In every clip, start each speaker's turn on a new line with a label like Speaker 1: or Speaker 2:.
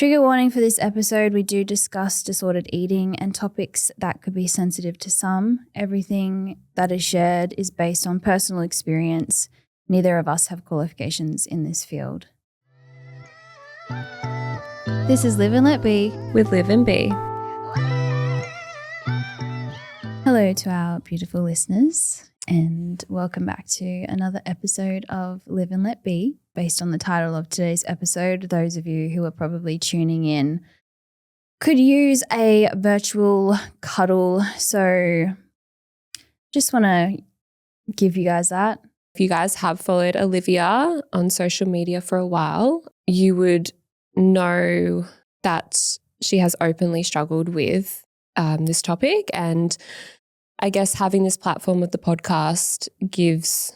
Speaker 1: Trigger warning for this episode, we do discuss disordered eating and topics that could be sensitive to some. Everything that is shared is based on personal experience. Neither of us have qualifications in this field. This is Live and Let Be
Speaker 2: with Liv B.
Speaker 1: Hello to our beautiful listeners and welcome back to another episode of Live and Let Be. Based on the title of today's episode, those of you who are probably tuning in could use a virtual cuddle. So just want to give you guys that.
Speaker 2: If you guys have followed Olivia on social media for a while, you would know that she has openly struggled with this topic. And I guess having this platform of the podcast gives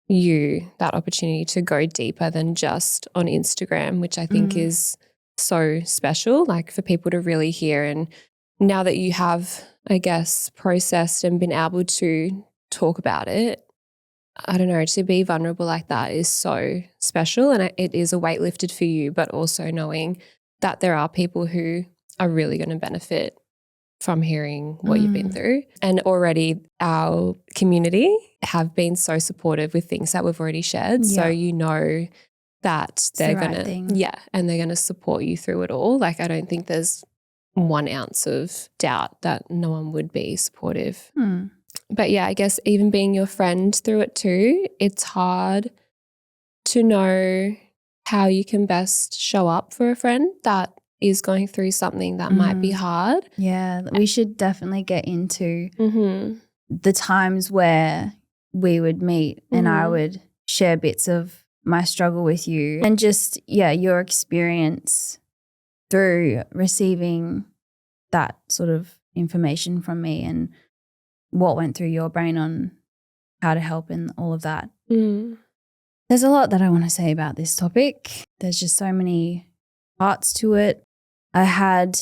Speaker 2: you that opportunity to go deeper than just on Instagram, which I think is so special, like for people to really hear. And now that you have, I guess, processed and been able to talk about it, I don't know, to be vulnerable like that is so special, and it is a weight lifted for you, but also knowing that there are people who are really going to benefit from hearing what you've been through. And already our community have been so supportive with things that we've already shared. Yeah. So you know that they're going to, and they're going to support you through it all. Like I don't think there's 1 ounce of doubt that no one would be supportive. But yeah, I guess even being your friend through it too, it's hard to know how you can best show up for a friend that is going through something that might be hard.
Speaker 1: Yeah, we should definitely get into the times where we would meet and I would share bits of my struggle with you and just, your experience through receiving that sort of information from me and what went through your brain on how to help and all of that. There's a lot that I want to say about this topic. There's just so many parts to it. I had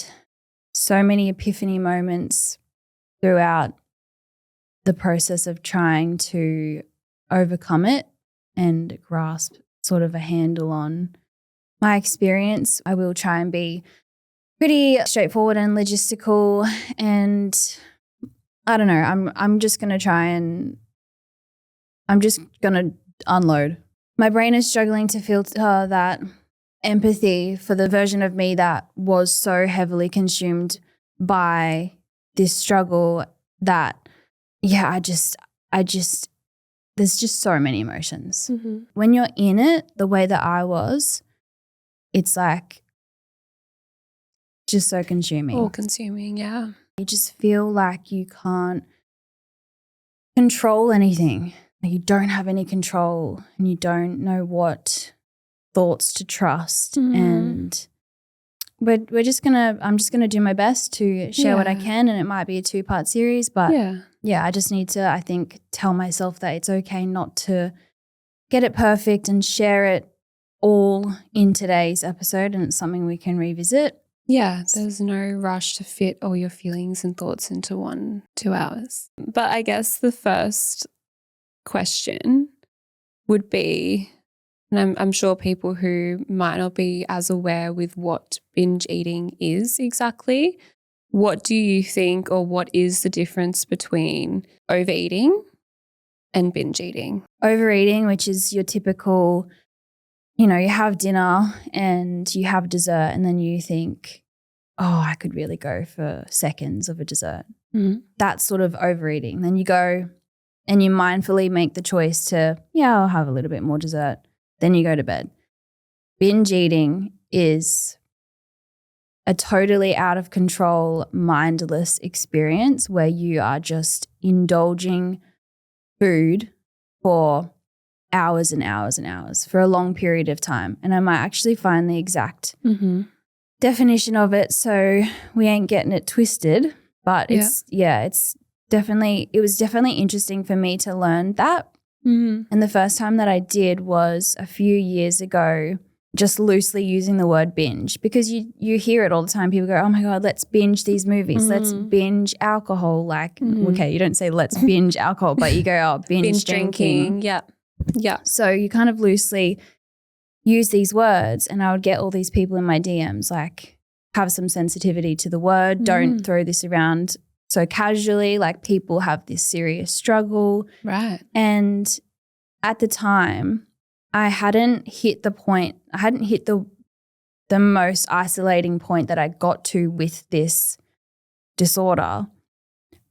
Speaker 1: so many epiphany moments throughout the process of trying to overcome it and grasp sort of a handle on my experience. I will try and be pretty straightforward and logistical, and I don't know, I'm just going to unload. My brain is struggling to filter that empathy for the version of me that was so heavily consumed by this struggle that, there's just so many emotions. When you're in it the way that I was, it's like just so consuming.
Speaker 2: All consuming, yeah.
Speaker 1: You just feel like you can't control anything. Like you don't have any control and you don't know what thoughts to trust. And I'm just gonna do my best to share what I can, and it might be a 2-part series, but I just need to, I think, tell myself that it's okay not to get it perfect and share it all in today's episode, and it's something we can revisit.
Speaker 2: Yeah, there's no rush to fit all your feelings and thoughts into 2 hours. But I guess the first question would be, and I'm sure people who might not be as aware with what binge eating is exactly, what do you think, or what is the difference between overeating and binge eating?
Speaker 1: Overeating, which is your typical, you have dinner and you have dessert and then you think, oh, I could really go for seconds of a dessert. That's sort of overeating. Then you go and you mindfully make the choice to, I'll have a little bit more dessert. Then you go to bed. Binge eating is a totally out of control, mindless experience where you are just indulging food for hours and hours and hours for a long period of time. And I might actually find the exact definition of it so we ain't getting it twisted. But it was definitely interesting for me to learn that. And the first time that I did was a few years ago, just loosely using the word binge, because you hear it all the time. People go, oh my God, let's binge these movies. Let's binge alcohol. Like, okay, you don't say let's binge alcohol, but you go, oh, binge drinking.
Speaker 2: Yeah.
Speaker 1: So you kind of loosely use these words and I would get all these people in my DMs like, have some sensitivity to the word. Don't throw this around so casually. Like people have this serious struggle.
Speaker 3: Right.
Speaker 1: And at the time, I hadn't hit the point, I hadn't hit the most isolating point that I got to with this disorder,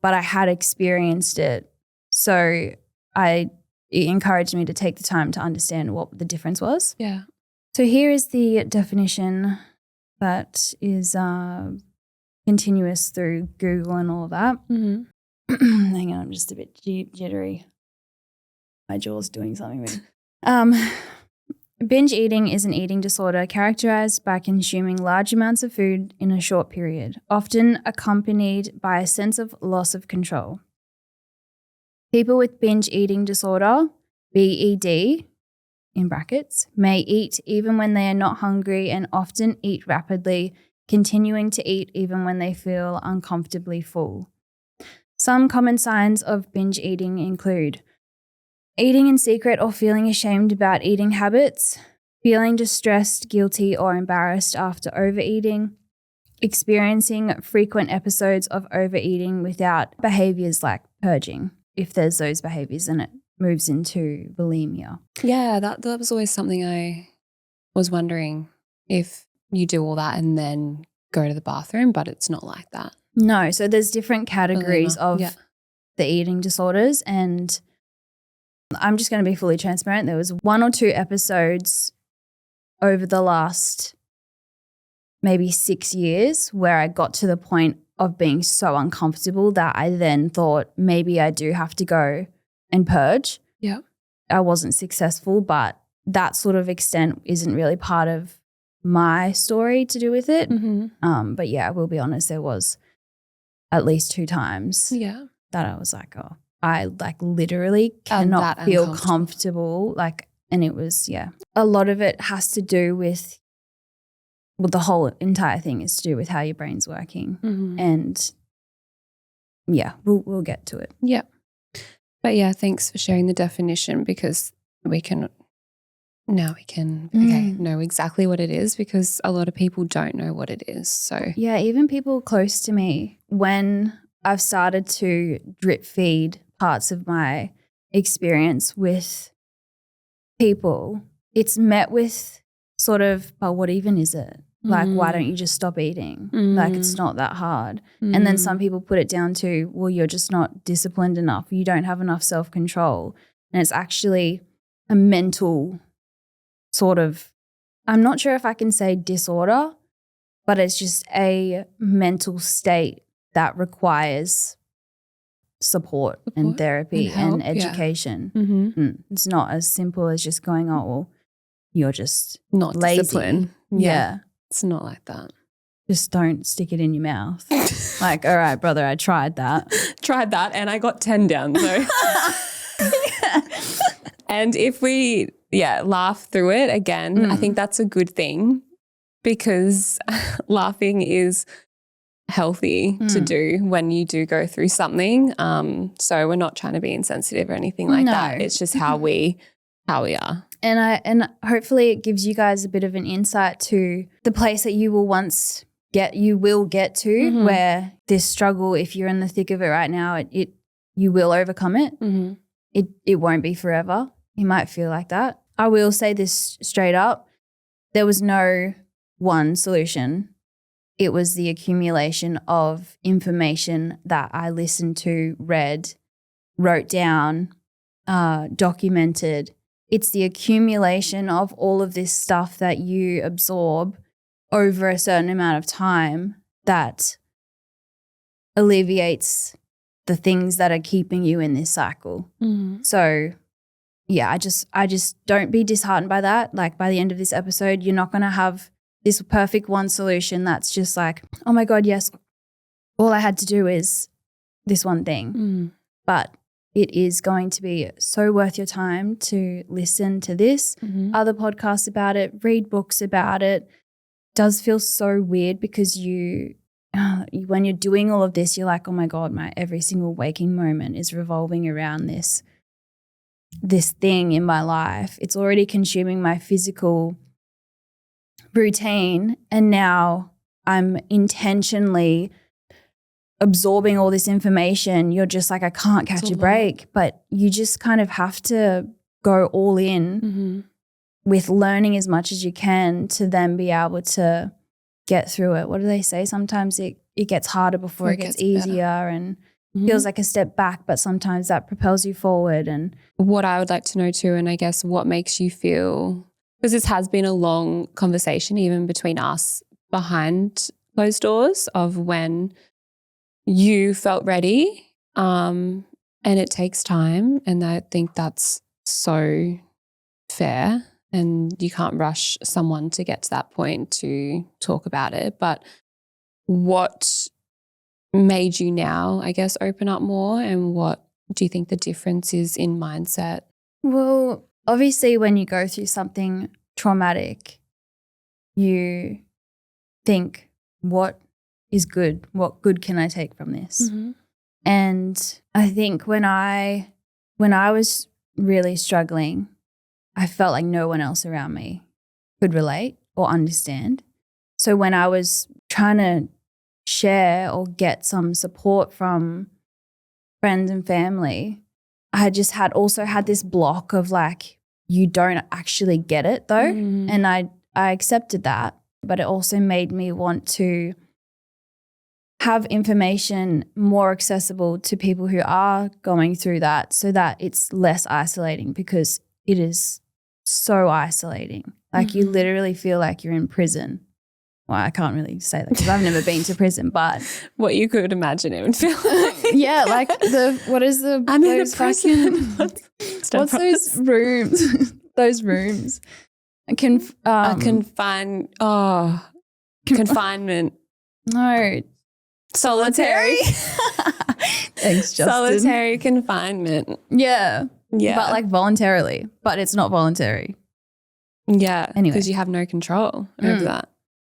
Speaker 1: but I had experienced it. So it encouraged me to take the time to understand what the difference was.
Speaker 3: Yeah.
Speaker 1: So here is the definition that is continuous through Google and all of that. Hang on, I'm just a bit jittery. My jaw's doing something weird. Binge eating is an eating disorder characterized by consuming large amounts of food in a short period, often accompanied by a sense of loss of control. People with binge eating disorder, BED, in brackets, may eat even when they are not hungry and often eat rapidly, continuing to eat even when they feel uncomfortably full. Some common signs of binge eating include eating in secret or feeling ashamed about eating habits, feeling distressed, guilty, or embarrassed after overeating, experiencing frequent episodes of overeating without behaviors like purging. If there's those behaviors, then it moves into bulimia.
Speaker 3: Yeah, that was always something I was wondering, if you do all that and then go to the bathroom, but it's not like that.
Speaker 1: No, so there's different categories of the eating disorders, and I'm just going to be fully transparent. There was 1 or 2 episodes over the last maybe 6 years where I got to the point of being so uncomfortable that I then thought maybe I do have to go and purge.
Speaker 3: Yeah.
Speaker 1: I wasn't successful, but that sort of extent isn't really part of my story to do with it. But yeah, I will be honest, there was at least 2 times that I was like, oh, I like literally cannot feel comfortable. Like, and it was, a lot of it has to do with, well, the whole entire thing is to do with how your brain's working. And we'll get to it.
Speaker 3: Yeah. But yeah, thanks for sharing the definition, because we can know exactly what it is, because a lot of people don't know what it is. So
Speaker 1: yeah, even people close to me, when I've started to drip feed parts of my experience with people, it's met with sort of, but what even is it? Like, why don't you just stop eating? Like, it's not that hard. And then some people put it down to, well, you're just not disciplined enough. You don't have enough self-control. And it's actually a mental sort of, I'm not sure if I can say disorder, but it's just a mental state that requires support and therapy and education. It's not as simple as just going, oh, well, you're just
Speaker 3: not
Speaker 1: lazy.
Speaker 3: Discipline.
Speaker 1: Yeah.
Speaker 3: It's not like that.
Speaker 1: Just don't stick it in your mouth. Like, all right, brother, I tried that.
Speaker 3: And I got 10 down. So. And if we, laugh through it again, I think that's a good thing, because laughing is healthy to do when you do go through something. So we're not trying to be insensitive or anything like that. It's just how we are.
Speaker 1: And hopefully it gives you guys a bit of an insight to the place that you will get to, where this struggle, if you're in the thick of it right now, you will overcome it. It won't be forever. You might feel like that. I will say this straight up. There was no one solution. It was the accumulation of information that I listened to, read, wrote down, documented. It's the accumulation of all of this stuff that you absorb over a certain amount of time that alleviates the things that are keeping you in this cycle. So yeah, I just don't be disheartened by that. Like, by the end of this episode, you're not going to have this perfect one solution that's just like, oh my God, yes, all I had to do is this one thing. But it is going to be so worth your time to listen to this, other podcasts about it, read books about it. It does feel so weird because when you're doing all of this, you're like, oh my God, my every single waking moment is revolving around this thing in my life. It's already consuming my physical routine, and now I'm intentionally absorbing all this information. You're just like, I can't catch a break, but you just kind of have to go all in with learning as much as you can to then be able to get through it. What do they say? Sometimes it gets harder before it gets easier and feels like a step back, but sometimes that propels you forward. And
Speaker 3: what I would like to know too, and I guess what makes you feel, because this has been a long conversation even between us behind closed doors of when you felt ready, and it takes time, and I think that's so fair, and you can't rush someone to get to that point to talk about it. But what made you now, I guess, open up more, and what do you think the difference is in mindset?
Speaker 1: well, obviously when you go through something traumatic, you think, what is good? What good can I take from this? And I think when I was really struggling, I felt like no one else around me could relate or understand. So when I was trying to share or get some support from friends and family, I just also had this block of like, you don't actually get it though. And I accepted that, but it also made me want to have information more accessible to people who are going through that so that it's less isolating, because it is so isolating. Like you literally feel like you're in prison. Well, I can't really say that because I've never been to prison, but
Speaker 3: What you could imagine it would feel like.
Speaker 1: yeah, like what is the
Speaker 3: I'm in a
Speaker 1: those
Speaker 3: prison.
Speaker 1: what's those rooms? Those rooms.
Speaker 3: Confinement.
Speaker 1: No.
Speaker 3: Solitary.
Speaker 1: Thanks, Justin.
Speaker 3: Solitary confinement.
Speaker 1: Yeah.
Speaker 3: Yeah.
Speaker 1: But like voluntarily, but it's not voluntary.
Speaker 3: Yeah.
Speaker 1: Anyway.
Speaker 3: Because you have no control over that.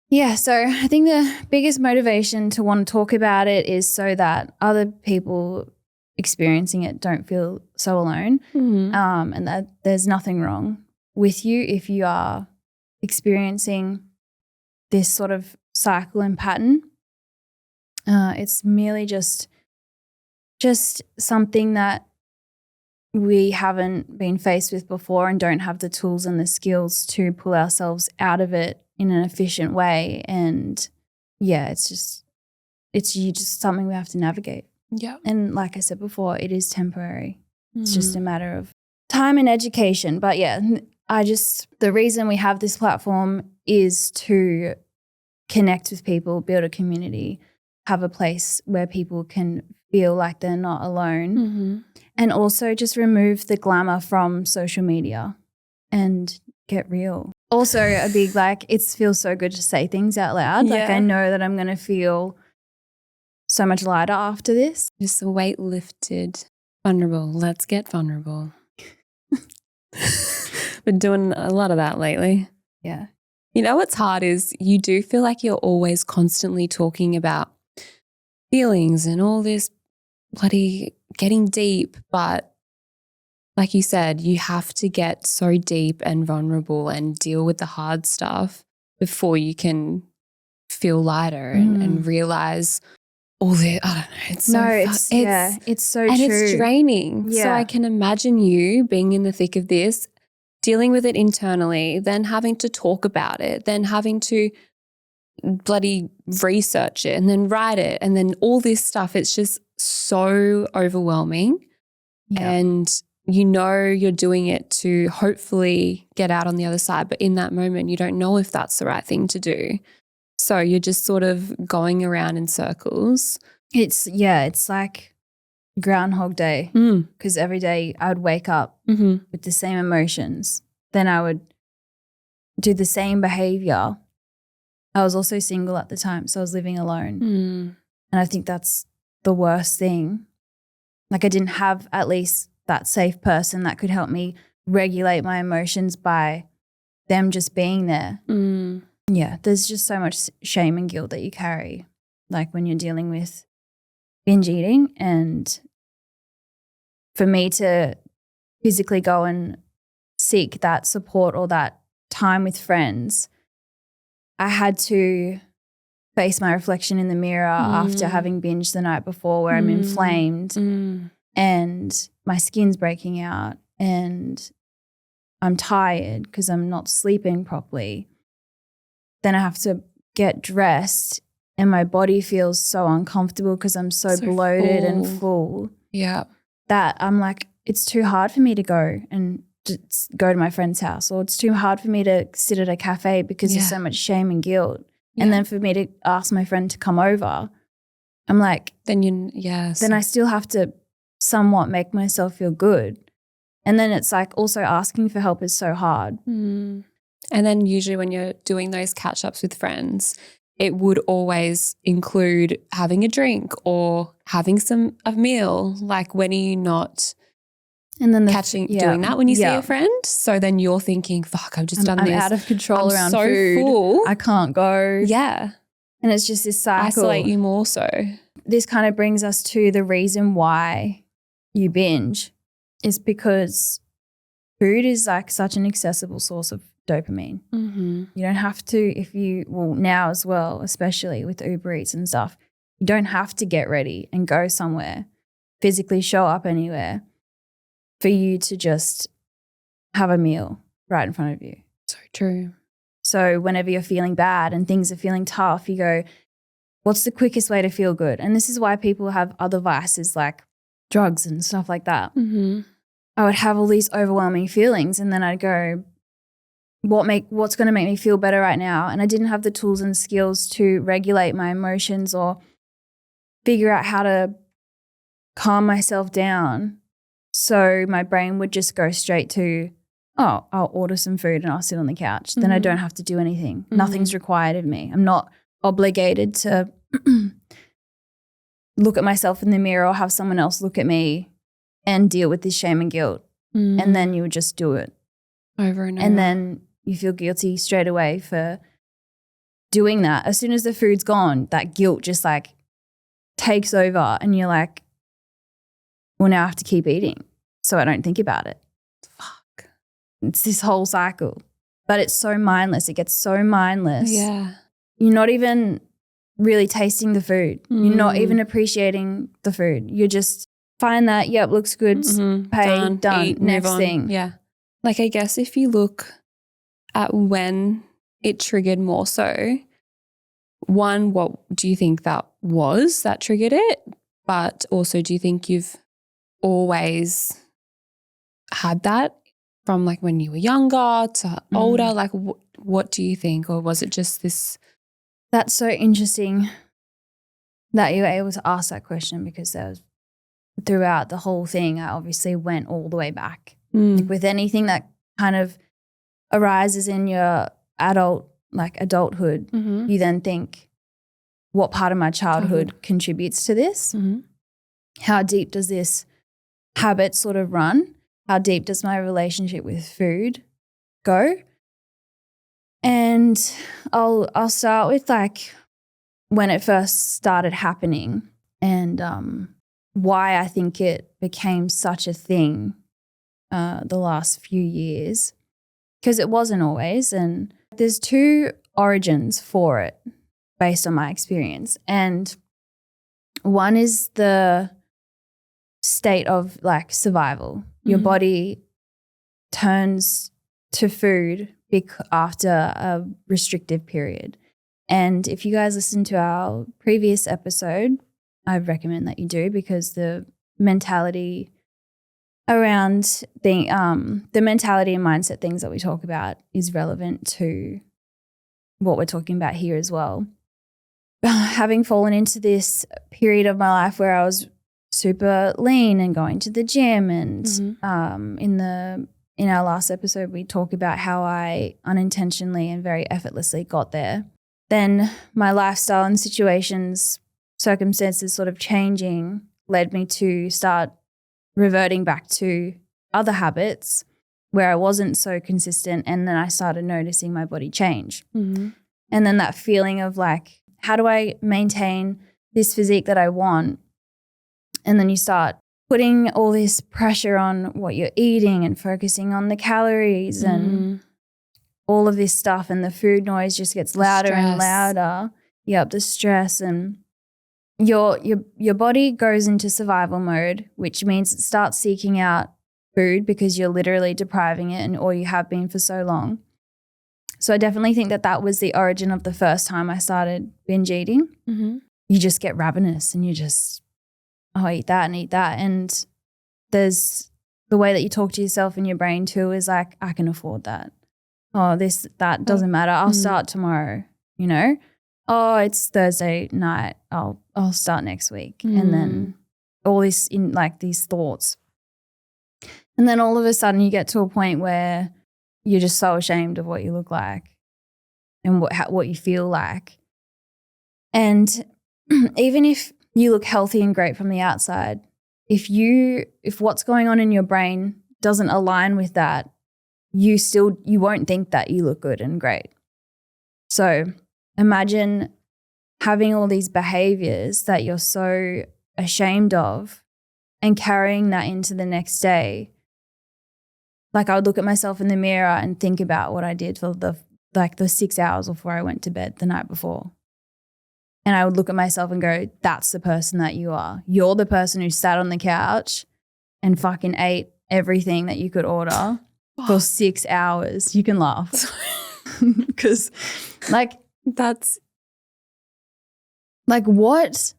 Speaker 1: Yeah, so I think the biggest motivation to want to talk about it is so that other people experiencing it don't feel so alone, and that there's nothing wrong with you if you are experiencing this sort of cycle and pattern. It's merely just something that we haven't been faced with before and don't have the tools and the skills to pull ourselves out of it in an efficient way. And yeah, it's just something we have to navigate.
Speaker 3: Yeah.
Speaker 1: And like I said before, it is temporary. It's just a matter of time and education. But yeah, the reason we have this platform is to connect with people, build a community, have a place where people can feel like they're not alone, and also just remove the glamour from social media and get real. Also a big it feels so good to say things out loud.
Speaker 3: Yeah.
Speaker 1: Like I know that I'm going to feel so much lighter after this.
Speaker 3: Just the weight lifted. Vulnerable. Let's get vulnerable. Been doing a lot of that lately.
Speaker 1: Yeah.
Speaker 3: You know what's hard is you do feel like you're always constantly talking about feelings and all this bloody getting deep, but like you said, you have to get so deep and vulnerable and deal with the hard stuff before you can feel lighter and realize all the, I don't know, it's so
Speaker 1: it's so
Speaker 3: and
Speaker 1: true.
Speaker 3: it's draining.
Speaker 1: Yeah.
Speaker 3: So I can imagine you being in the thick of this, dealing with it internally, then having to talk about it, then having to bloody research it and then write it and then all this stuff. It's just so overwhelming.
Speaker 1: Yeah.
Speaker 3: And you know you're doing it to hopefully get out on the other side, but in that moment you don't know if that's the right thing to do. So you're just sort of going around in circles.
Speaker 1: It's like Groundhog Day, because every day I would wake up with the same emotions. Then I would do the same behavior. I was also single at the time, so I was living alone. And I think that's the worst thing. Like I didn't have at least that safe person that could help me regulate my emotions by them just being there. Yeah, there's just so much shame and guilt that you carry, like when you're dealing with binge eating. And for me to physically go and seek that support or that time with friends I had to face my reflection in the mirror after having binged the night before where I'm inflamed and my skin's breaking out and I'm tired because I'm not sleeping properly. Then I have to get dressed and my body feels so uncomfortable because I'm so bloated and full.
Speaker 2: Yeah.
Speaker 1: That I'm like, it's too hard for me to go and just go to my friend's house, or it's too hard for me to sit at a cafe because there's so much shame and guilt. Yeah. And then for me to ask my friend to come over, I'm like, then I still have to somewhat make myself feel good. And then it's like also asking for help is so hard.
Speaker 2: And then usually when you're doing those catch-ups with friends, it would always include having a drink or having a meal. Like when are you not
Speaker 1: and then
Speaker 2: doing that when you see a friend? So then you're thinking, fuck, I've just done this.
Speaker 1: I'm out of control around
Speaker 2: so
Speaker 1: food.
Speaker 2: Full.
Speaker 1: I can't go.
Speaker 2: Yeah.
Speaker 1: And it's just this cycle.
Speaker 2: Isolate you more so.
Speaker 1: This kind of brings us to the reason why you binge is because food is like such an accessible source of dopamine. You don't have to, now as well, especially with Uber Eats and stuff, you don't have to get ready and go somewhere, physically show up anywhere for you to just have a meal right in front of you.
Speaker 2: So true.
Speaker 1: So whenever you're feeling bad and things are feeling tough, you go, what's the quickest way to feel good? And this is why people have other vices like drugs and stuff like that. I would have all these overwhelming feelings and then I'd go, what's going to make me feel better right now? And I didn't have the tools and skills to regulate my emotions or figure out how to calm myself down. So my brain would just go straight to, oh, I'll order some food and I'll sit on the couch. Then I don't have to do anything. Nothing's required of me. I'm not obligated to look at myself in the mirror or have someone else look at me and deal with this shame and guilt. And then you would just do it.
Speaker 2: Over and over.
Speaker 1: And then you feel guilty straight away for doing that. As soon as the food's gone, that guilt just like takes over and you're like, well, now I have to keep eating so I don't think about it.
Speaker 2: Fuck.
Speaker 1: It's this whole cycle. But it's so mindless. It gets so mindless.
Speaker 2: Yeah.
Speaker 1: You're not even really tasting the food. You're not even appreciating the food. You're just find that, yep, looks good, pay, done,
Speaker 2: eat,
Speaker 1: next thing.
Speaker 2: Yeah. Like I guess if you look at when it triggered more so, one, what do you think that was that triggered it? But also do you think you've always had that from like when you were younger to older? Like what do you think? Or was it just this?
Speaker 1: That's so interesting that you were able to ask that question because there was throughout the whole thing, I obviously went all the way back. Like with anything that kind of arises in your adulthood, you then think, what part of my childhood contributes to this? How deep does this habit sort of run? How deep does my relationship with food go? And I'll start with like when it first started happening and why I think it became such a thing the last few years, because it wasn't always. And there's two origins for it based on my experience. And one is the state of like survival. Your body turns to food after a restrictive period. And if you guys listen to our previous episode, I recommend that you do, because the mentality around the mentality and mindset things that we talk about is relevant to what we're talking about here as well. Having fallen into this period of my life where I was super lean and going to the gym and in our last episode we talk about how I unintentionally and very effortlessly got there. Then my lifestyle and circumstances sort of changing led me to start reverting back to other habits where I wasn't so consistent, and then I started noticing my body change. And then that feeling of like, how do I maintain this physique that I want? And then you start putting all this pressure on what you're eating and focusing on the calories and all of this stuff and the food noise just gets louder and
Speaker 2: Stress.
Speaker 1: louder. Yep, the stress, and your body goes into survival mode, which means it starts seeking out food because you're literally depriving it, or you have been for so long. So I definitely think that was the origin of the first time I started binge eating.
Speaker 2: Mm-hmm.
Speaker 1: You just get ravenous and you just, eat that and eat that. And there's the way that you talk to yourself in your brain too is like, I can afford that. Oh, that doesn't matter. I'll start tomorrow, you know? Oh, it's Thursday night. I'll start next week. And then all this in like these thoughts. And then all of a sudden you get to a point where you're just so ashamed of what you look like and what you feel like. And even if you look healthy and great from the outside, if what's going on in your brain doesn't align with that, you won't think that you look good and great. So imagine having all these behaviors that you're so ashamed of and carrying that into the next day. Like I would look at myself in the mirror and think about what I did for the 6 hours before I went to bed the night before. And I would look at myself and go, that's the person that you are. You're the person who sat on the couch and fucking ate everything that you could order for 6 hours. You can laugh. Because
Speaker 2: That's
Speaker 1: like what?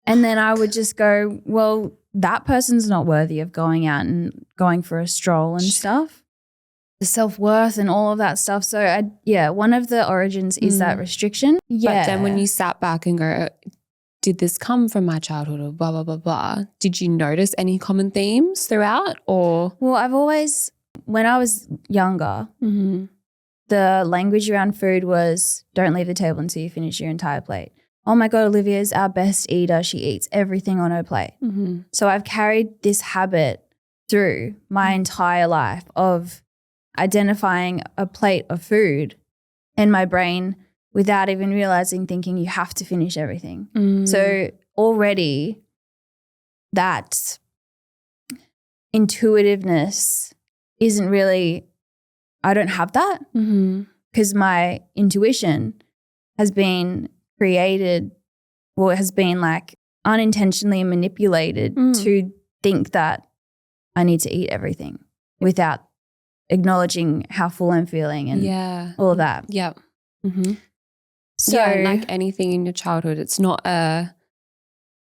Speaker 1: And then I would just go, well, that person's not worthy of going out and going for a stroll and stuff. The self-worth and all of that stuff. So one of the origins is that restriction. Yeah.
Speaker 2: But then when you sat back and go, did this come from my childhood or blah, blah, blah, blah, did you notice any common themes throughout or?
Speaker 1: Well, I've always, when I was younger, the language around food was don't leave the table until you finish your entire plate. Oh my God, Olivia is our best eater. She eats everything on her plate. So I've carried this habit through my entire life of identifying a plate of food in my brain without even realizing, thinking you have to finish everything. So already that intuitiveness isn't really, I don't have that because my intuition has been created or has been like unintentionally manipulated to think that I need to eat everything without acknowledging how full I'm feeling and all of that.
Speaker 2: Yeah.
Speaker 1: So
Speaker 2: and like anything in your childhood, it's not a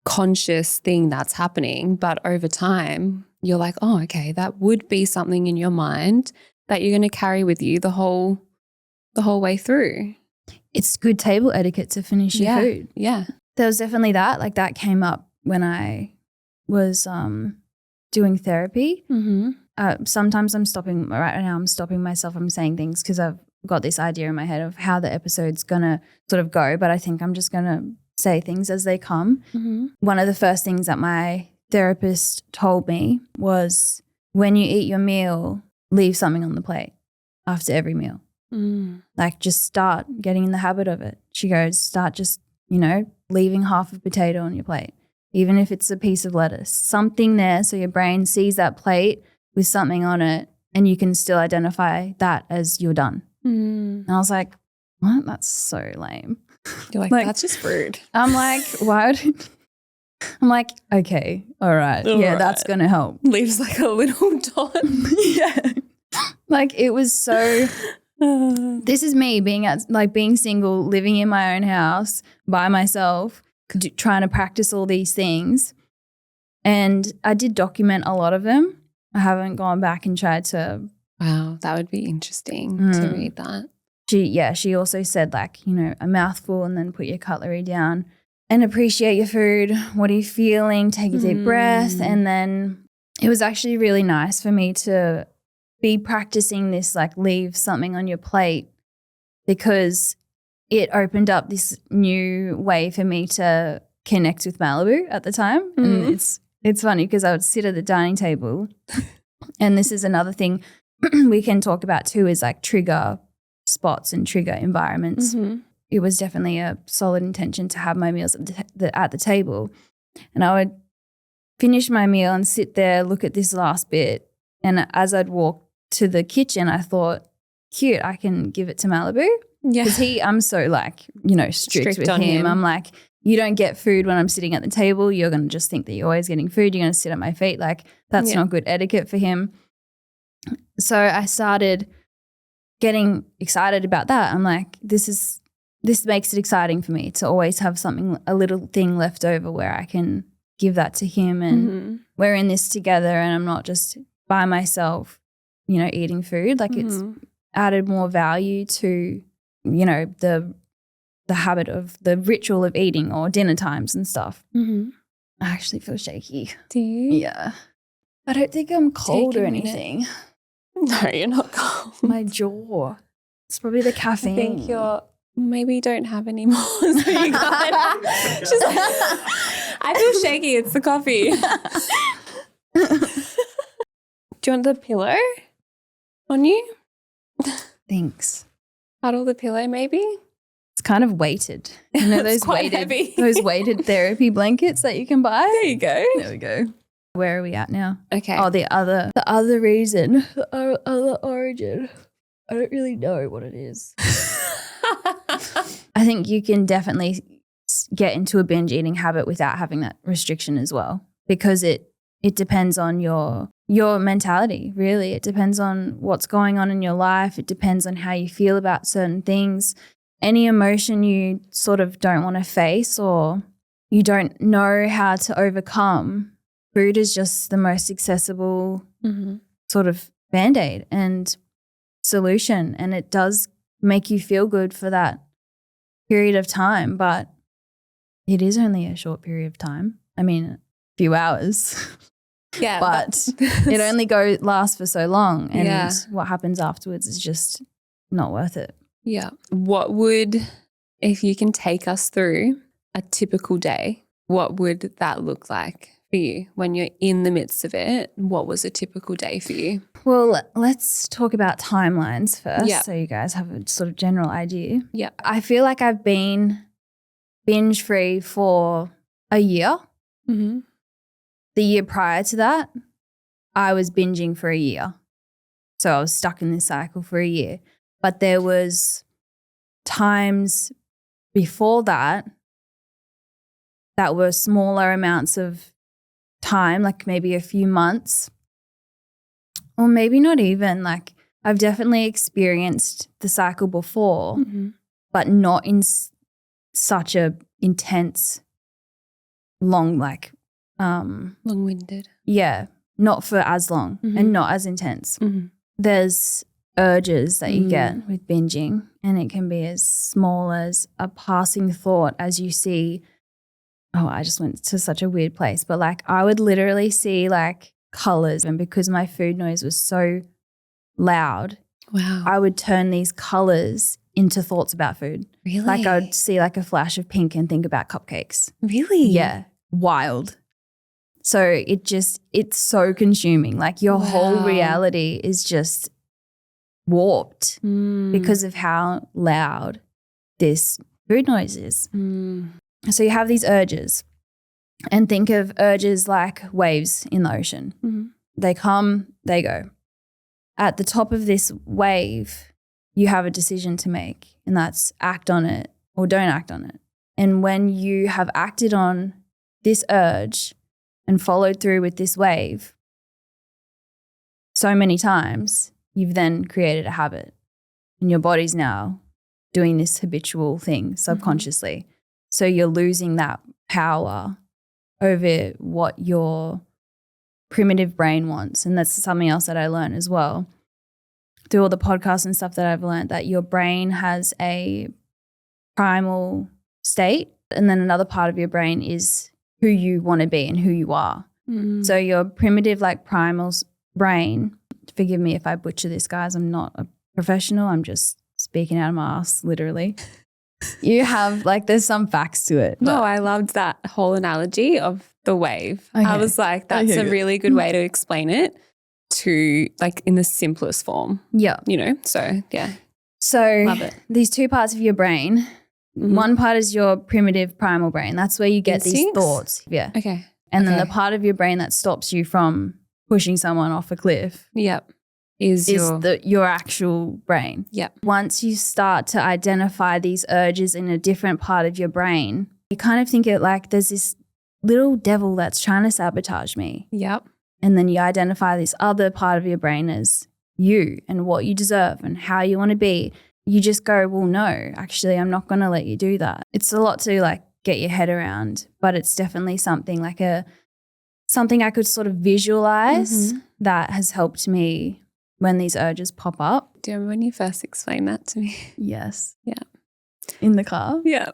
Speaker 2: conscious thing that's happening, but over time you're like, oh, okay, that would be something in your mind that you're going to carry with you the whole way through.
Speaker 1: It's good table etiquette to finish your food.
Speaker 2: Yeah.
Speaker 1: There was definitely that. Like that came up when I was doing therapy. Sometimes I'm stopping myself from saying things because I've got this idea in my head of how the episode's going to sort of go, but I think I'm just going to say things as they come. One of the first things that my therapist told me was when you eat your meal, leave something on the plate after every meal. Like just start getting in the habit of it. She goes, start just, leaving half a potato on your plate, even if it's a piece of lettuce, something there so your brain sees that plate with something on it and you can still identify that as you're done. And I was like, what? That's so lame.
Speaker 2: You're like that's just rude.
Speaker 1: I'm like, why? I'm like, okay, all right. That's going to help.
Speaker 2: Leaves like a little dot.
Speaker 1: Yeah. Like it was so... This is me being single, living in my own house by myself, trying to practice all these things. And I did document a lot of them. I haven't gone back and tried to.
Speaker 2: Wow, that would be interesting to read that.
Speaker 1: She also said a mouthful and then put your cutlery down and appreciate your food. What are you feeling? Take a deep breath. And then it was actually really nice for me to be practicing this, leave something on your plate, because it opened up this new way for me to connect with Malibu at the time. And it's funny because I would sit at the dining table and this is another thing we can talk about too is trigger spots and trigger environments. It was definitely a solid intention to have my meals at the table. And I would finish my meal and sit there, look at this last bit. And as I'd walk to the kitchen, I thought, cute. I can give it to Malibu.
Speaker 3: Yeah.
Speaker 1: Because I'm so like, strict with
Speaker 3: on him.
Speaker 1: I'm like, you don't get food when I'm sitting at the table. You're going to just think that you're always getting food. You're going to sit at my feet. Like that's not good etiquette for him. So I started getting excited about that. I'm like, this makes it exciting for me to always have something, a little thing left over where I can give that to him and we're in this together and I'm not just by myself, eating food. Like it's added more value to, the habit of the ritual of eating or dinner times and stuff. I actually feel shaky.
Speaker 3: Do you?
Speaker 1: Yeah. I don't think I'm cold or anything.
Speaker 3: No, you're not cold.
Speaker 1: My jaw. It's probably the caffeine.
Speaker 3: I think you're maybe don't have any more. So you got it. She's like, I feel shaky. It's the coffee. Do you want the pillow on you?
Speaker 1: Thanks.
Speaker 3: Cuddle the pillow maybe?
Speaker 1: It's kind of weighted. Those
Speaker 3: quite
Speaker 1: weighted
Speaker 3: heavy.
Speaker 1: those weighted therapy blankets that you can buy.
Speaker 3: There you go.
Speaker 1: There we go. Where are we at now?
Speaker 3: Okay.
Speaker 1: Oh, the other reason, the other origin. I don't really know what it is. I think you can definitely get into a binge eating habit without having that restriction as well, because it depends on your mentality, really. It depends on what's going on in your life. It depends on how you feel about certain things. Any emotion you sort of don't want to face or you don't know how to overcome, food is just the most accessible sort of Band-Aid and solution. And it does make you feel good for that period of time, but it is only a short period of time. I mean, a few hours.
Speaker 3: Yeah.
Speaker 1: But it only lasts for so long. And what happens afterwards is just not worth it.
Speaker 3: Yeah. What would, if you can take us through a typical day, what would that look like for you when you're in the midst of it? What was a typical day for you?
Speaker 1: Well, let's talk about timelines first, so you guys have a sort of general idea.
Speaker 3: Yeah.
Speaker 1: I feel like I've been binge-free for a year.
Speaker 3: Mm-hmm.
Speaker 1: The year prior to that, I was binging for a year. So I was stuck in this cycle for a year. But there was times before that were smaller amounts of time, like maybe a few months, or maybe not even. Like I've definitely experienced the cycle before, but not in such a intense, long, like
Speaker 3: long-winded.
Speaker 1: Yeah, not for as long and not as intense. There's urges that you get with binging, and it can be as small as a passing thought as you see, oh, I just went to such a weird place, but like I would literally see like colors, and because my food noise was so loud, I would turn these colors into thoughts about food.
Speaker 3: Really?
Speaker 1: Like I would see like a flash of pink and think about cupcakes.
Speaker 3: Really?
Speaker 1: Yeah, wild. So it's so consuming. Like your whole reality is just warped because of how loud this food noise is. So you have these urges, and think of urges like waves in the ocean. They come, they go. At the top of this wave, you have a decision to make, and that's act on it or don't act on it. And when you have acted on this urge and followed through with this wave so many times, you've then created a habit, and your body's now doing this habitual thing subconsciously. So you're losing that power over what your primitive brain wants. And that's something else that I learned as well through all the podcasts and stuff that I've learned, that your brain has a primal state, and then another part of your brain is who you want to be and who you are. So your primitive, like primal brain, forgive me if I butcher this, guys, I'm not a professional, I'm just speaking out of my ass, literally. You have like, there's some facts to it.
Speaker 3: No, I loved that whole analogy of the wave. Okay. I was like, that's a really good way to explain it to like in the simplest form.
Speaker 1: Yeah.
Speaker 3: So yeah.
Speaker 1: So
Speaker 3: love it.
Speaker 1: These two parts of your brain, one part is your primitive primal brain. That's where you get these thoughts. Yeah.
Speaker 3: Okay.
Speaker 1: And then the part of your brain that stops you from pushing someone off a cliff.
Speaker 3: Yep.
Speaker 2: is
Speaker 1: your actual brain.
Speaker 2: Yeah.
Speaker 1: Once you start to identify these urges in a different part of your brain, you kind of think it like there's this little devil that's trying to sabotage me.
Speaker 2: Yep.
Speaker 1: And then you identify this other part of your brain as you and what you deserve and how you want to be. You just go, well, no, actually, I'm not going to let you do that. It's a lot to like get your head around, but it's definitely something like something I could sort of visualize that has helped me when these urges pop up.
Speaker 2: Do you remember when you first explained that to me?
Speaker 1: Yes.
Speaker 2: Yeah.
Speaker 1: In the car?
Speaker 2: Yeah.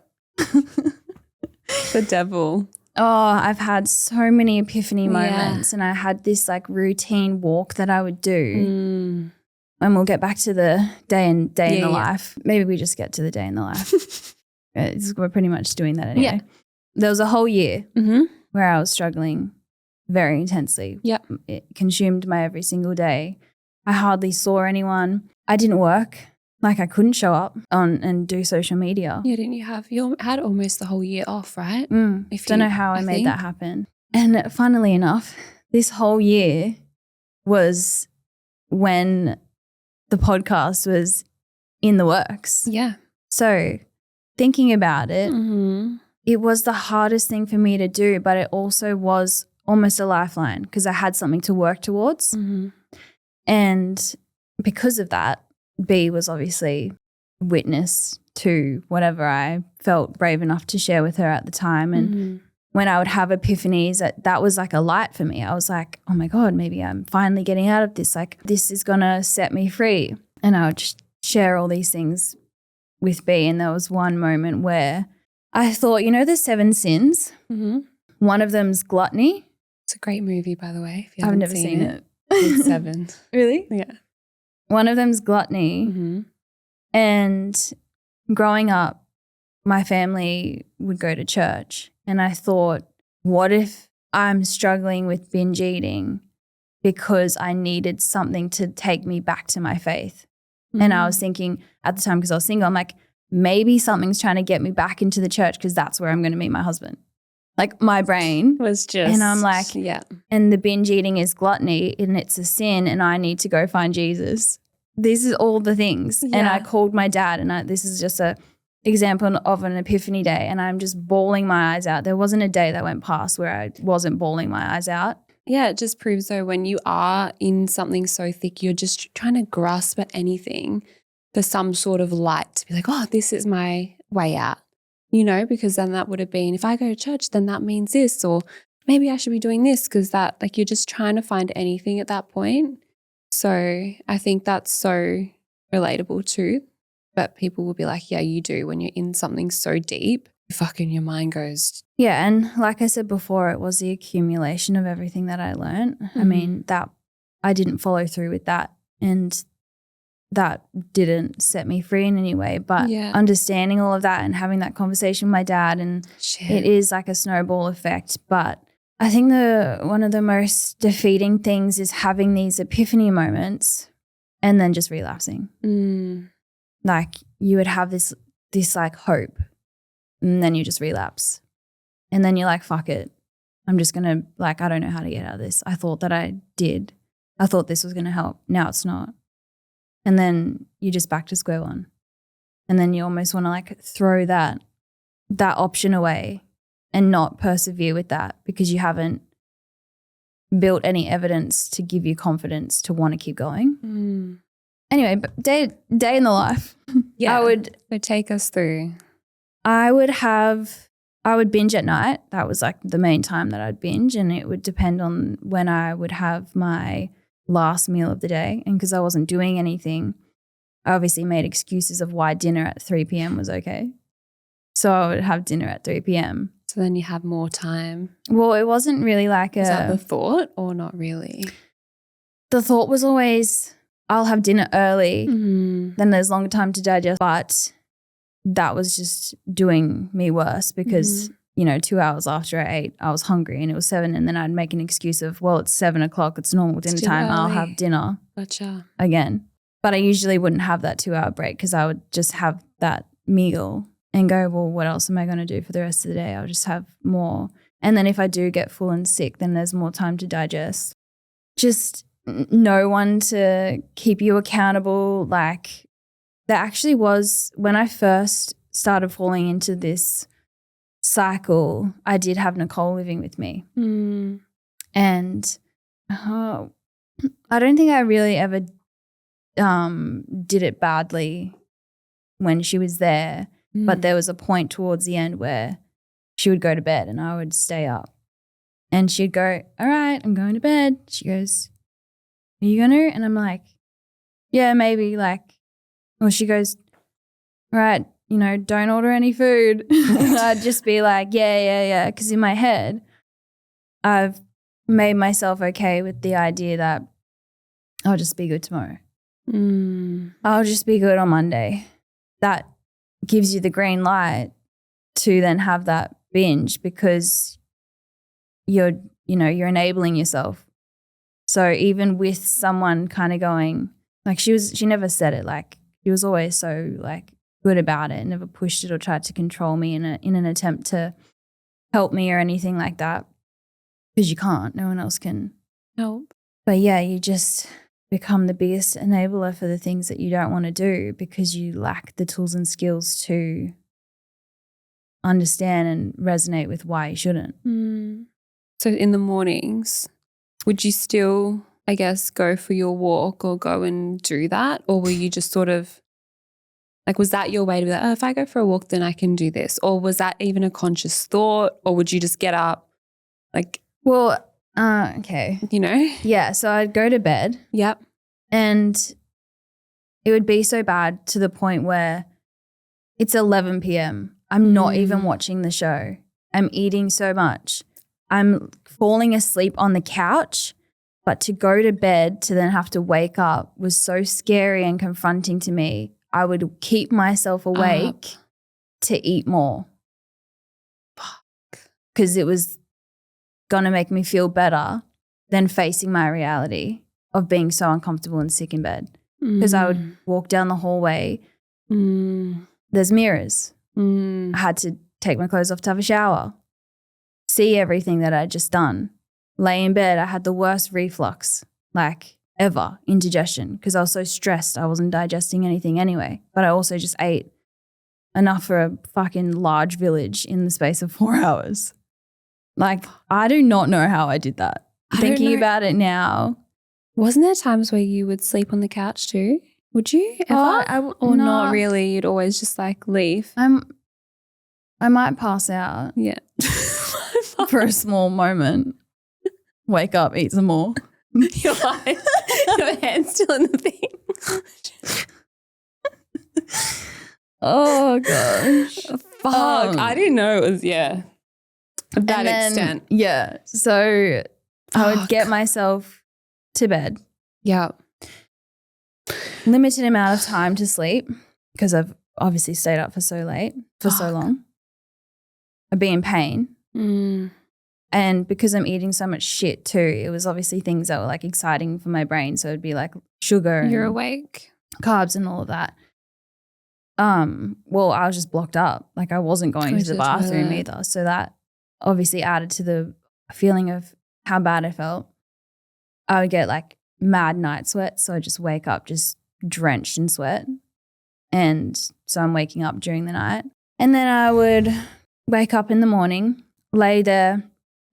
Speaker 2: The devil.
Speaker 1: Oh, I've had so many epiphany moments, and I had this like routine walk that I would do. And we'll get back to the day in the life. Maybe we just get to the day in the life. We're pretty much doing that anyway.
Speaker 2: Yeah.
Speaker 1: There was a whole year where I was struggling very intensely.
Speaker 2: Yep.
Speaker 1: It consumed my every single day. I hardly saw anyone. I didn't work. Like I couldn't show up on and do social media.
Speaker 2: Yeah, didn't you had almost the whole year off, right?
Speaker 1: Don't know how I made that happen. And funnily enough, this whole year was when the podcast was in the works.
Speaker 2: Yeah.
Speaker 1: So thinking about it, it was the hardest thing for me to do, but it also was almost a lifeline because I had something to work towards. And because of that, B was obviously witness to whatever I felt brave enough to share with her at the time. And when I would have epiphanies, that was like a light for me. I was like, oh my God, maybe I'm finally getting out of this. Like this is going to set me free. And I would just share all these things with B. And there was one moment where I thought, you know, the 7 sins, one of them's gluttony.
Speaker 2: It's a great movie, by the way. If you
Speaker 1: I've
Speaker 2: haven't
Speaker 1: never seen it.
Speaker 2: It's 7.
Speaker 1: Really?
Speaker 2: Yeah.
Speaker 1: One of them's gluttony. And growing up, my family would go to church. And I thought, what if I'm struggling with binge eating because I needed something to take me back to my faith? And I was thinking at the time, because I was single, I'm like, maybe something's trying to get me back into the church because that's where I'm going to meet my husband. Like my brain
Speaker 2: was just,
Speaker 1: and I'm like, and the binge eating is gluttony and it's a sin and I need to go find Jesus. These are all the things. And I called my dad and this is just a example of an epiphany day and I'm just bawling my eyes out. There wasn't a day that went past where I wasn't bawling my eyes out.
Speaker 2: Yeah, it just proves though when you are in something so thick, you're just trying to grasp at anything for some sort of light to be like, oh, this is my way out. You know, because then that would have been, if I go to church, then that means this, or maybe I should be doing this because that, like, you're just trying to find anything at that point. So I think that's so relatable too. But people will be like, yeah, you do. When you're in something so deep, your mind goes.
Speaker 1: Yeah. And like I said before, it was the accumulation of everything that I learned. I mean, that I didn't follow through with that. And that didn't set me free in any way, but understanding all of that and having that conversation with my dad and it is like a snowball effect. But I think one of the most defeating things is having these epiphany moments and then just relapsing. Like you would have this like hope and then you just relapse and then you're like, fuck it. I'm just going to I don't know how to get out of this. I thought that I did. I thought this was going to help. Now it's not. And then you're just back to square one. And then you almost want to throw that option away and not persevere with that because you haven't built any evidence to give you confidence to want to keep going. Anyway, but day in the life.
Speaker 2: So take us through.
Speaker 1: I would binge at night. That was the main time that I'd binge, and it would depend on when I would have my last meal of the day. And because I wasn't doing anything, I obviously made excuses of why dinner at 3 p.m. was okay. So I would have dinner at 3 p.m.
Speaker 2: So then you have more time.
Speaker 1: Well, it wasn't really
Speaker 2: Is that the thought or not really?
Speaker 1: The thought was always, I'll have dinner early, then there's longer time to digest. But that was just doing me worse because 2 hours after I ate, I was hungry and it was 7, and then I'd make an excuse of, well, it's 7 o'clock, it's normal dinner time,
Speaker 2: early.
Speaker 1: I'll have dinner again. But I usually wouldn't have that 2-hour break because I would just have that meal and go, well, what else am I going to do for the rest of the day? I'll just have more. And then if I do get full and sick, then there's more time to digest. Just no one to keep you accountable. Like there actually was, when I first started falling into this cycle, I did have Nicole living with me. And I don't think I really ever did it badly when she was there, but there was a point towards the end where she would go to bed and I would stay up. And she'd go, all right, I'm going to bed. She goes, are you going to? And I'm like, yeah, maybe. Like, or she goes, all right, you know, don't order any food. And I'd just be like, yeah. Because in my head, I've made myself okay with the idea that I'll just be good tomorrow. I'll just be good on Monday. That gives you the green light to then have that binge because you're enabling yourself. So even with someone kind of going, like she never said it, like she was always so like good about it, never pushed it or tried to control me in an attempt to help me or anything like that. Because you can't, no one else can help. But yeah, you just become the biggest enabler for the things that you don't want to do because you lack the tools and skills to understand and resonate with why you shouldn't.
Speaker 3: So in the mornings, would you still, I guess, go for your walk or go and do that? Or were you just sort of like, was that your way to be like, oh, if I go for a walk, then I can do this? Or was that even a conscious thought? Or would you just get up like,
Speaker 1: well, okay.
Speaker 3: You know?
Speaker 1: Yeah, so I'd go to bed.
Speaker 3: Yep.
Speaker 1: And it would be so bad to the point where it's 11 p.m. I'm not even watching the show. I'm eating so much. I'm falling asleep on the couch, but to go to bed to then have to wake up was so scary and confronting to me. I would keep myself awake to eat more. Because it was going to make me feel better than facing my reality of being so uncomfortable and sick in bed. Because I would walk down the hallway. There's mirrors. I had to take my clothes off to have a shower, see everything that I'd just done, lay in bed. I had the worst reflux like ever, indigestion, because I was so stressed. I wasn't digesting anything anyway, but I also just ate enough for a fucking large village in the space of 4 hours. Like, I do not know how I did that. Thinking about it now.
Speaker 3: Wasn't there times where you would sleep on the couch too? Would you ever? Or not really? You'd always just like leave?
Speaker 1: I might pass out.
Speaker 3: Yeah.
Speaker 1: For a small moment. Wake up, eat some more.
Speaker 3: Your hand's still in the thing.
Speaker 1: Oh, gosh.
Speaker 3: Fuck. I didn't know it was, that extent.
Speaker 1: Yeah. So I would get myself to bed.
Speaker 3: Yeah.
Speaker 1: Limited amount of time to sleep because I've obviously stayed up for so late, for so long. I'd be in pain. And because I'm eating so much shit too, it was obviously things that were like exciting for my brain. So it'd be like sugar
Speaker 3: You're
Speaker 1: and
Speaker 3: awake.
Speaker 1: Carbs and all of that. Well, I was just blocked up. Like I wasn't going to the bathroom either. So that obviously added to the feeling of how bad I felt. I would get like mad night sweats. So I'd just wake up just drenched in sweat. And so I'm waking up during the night. And then I would wake up in the morning, lay there,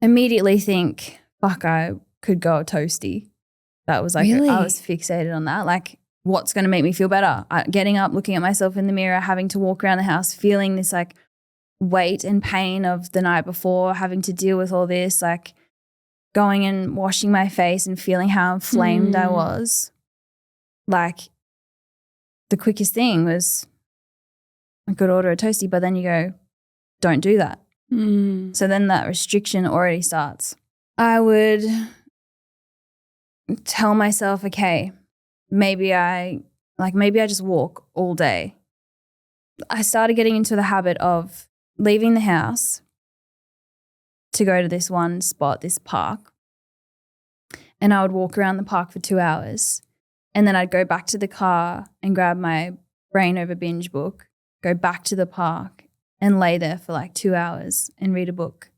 Speaker 1: immediately think, fuck, I could go a toasty. That was like,
Speaker 3: really?
Speaker 1: I was fixated on that. Like, what's going to make me feel better? Getting up, looking at myself in the mirror, having to walk around the house, feeling this like weight and pain of the night before, having to deal with all this, like going and washing my face and feeling how inflamed I was. Like the quickest thing was I could order a toasty, but then you go, don't do that. So then that restriction already starts. I would tell myself, okay, maybe I just walk all day. I started getting into the habit of leaving the house to go to this one spot, this park, and I would walk around the park for 2 hours. And then I'd go back to the car and grab my Brain Over Binge book, go back to the park and lay there for like 2 hours and read a book.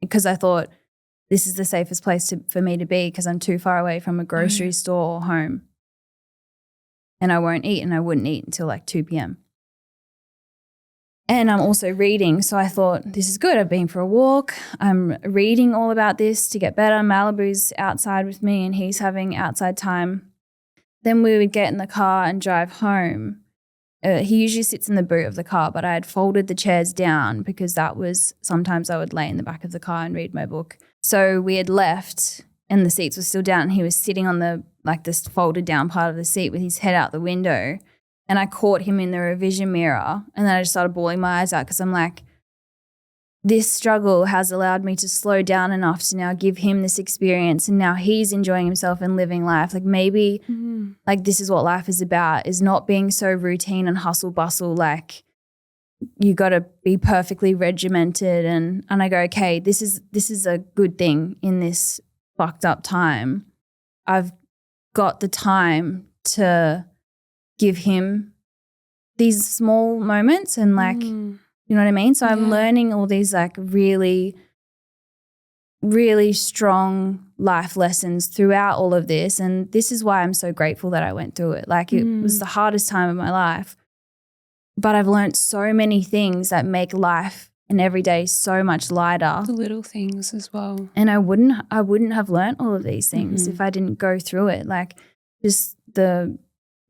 Speaker 1: Because I thought this is the safest place for me to be because I'm too far away from a grocery store or home. And I won't eat, and I wouldn't eat until like 2 p.m. And I'm also reading. So I thought, this is good. I've been for a walk. I'm reading all about this to get better. Malibu's outside with me and he's having outside time. Then we would get in the car and drive home. He usually sits in the boot of the car, but I had folded the chairs down because that was sometimes I would lay in the back of the car and read my book. So we had left and the seats were still down and he was sitting on this folded down part of the seat with his head out the window. And I caught him in the revision mirror and then I just started bawling my eyes out because I'm like, this struggle has allowed me to slow down enough to now give him this experience and now he's enjoying himself and living life. Like maybe like this is what life is about, is not being so routine and hustle bustle. Like you got to be perfectly regimented and I go, okay, this is a good thing in this fucked up time. I've got the time to give him these small moments and like, you know what I mean? So I'm learning all these like really, really strong life lessons throughout all of this. And this is why I'm so grateful that I went through it. Like it was the hardest time of my life, but I've learned so many things that make life and every day so much lighter.
Speaker 3: The little things as well.
Speaker 1: And I wouldn't have learned all of these things if I didn't go through it. Like just the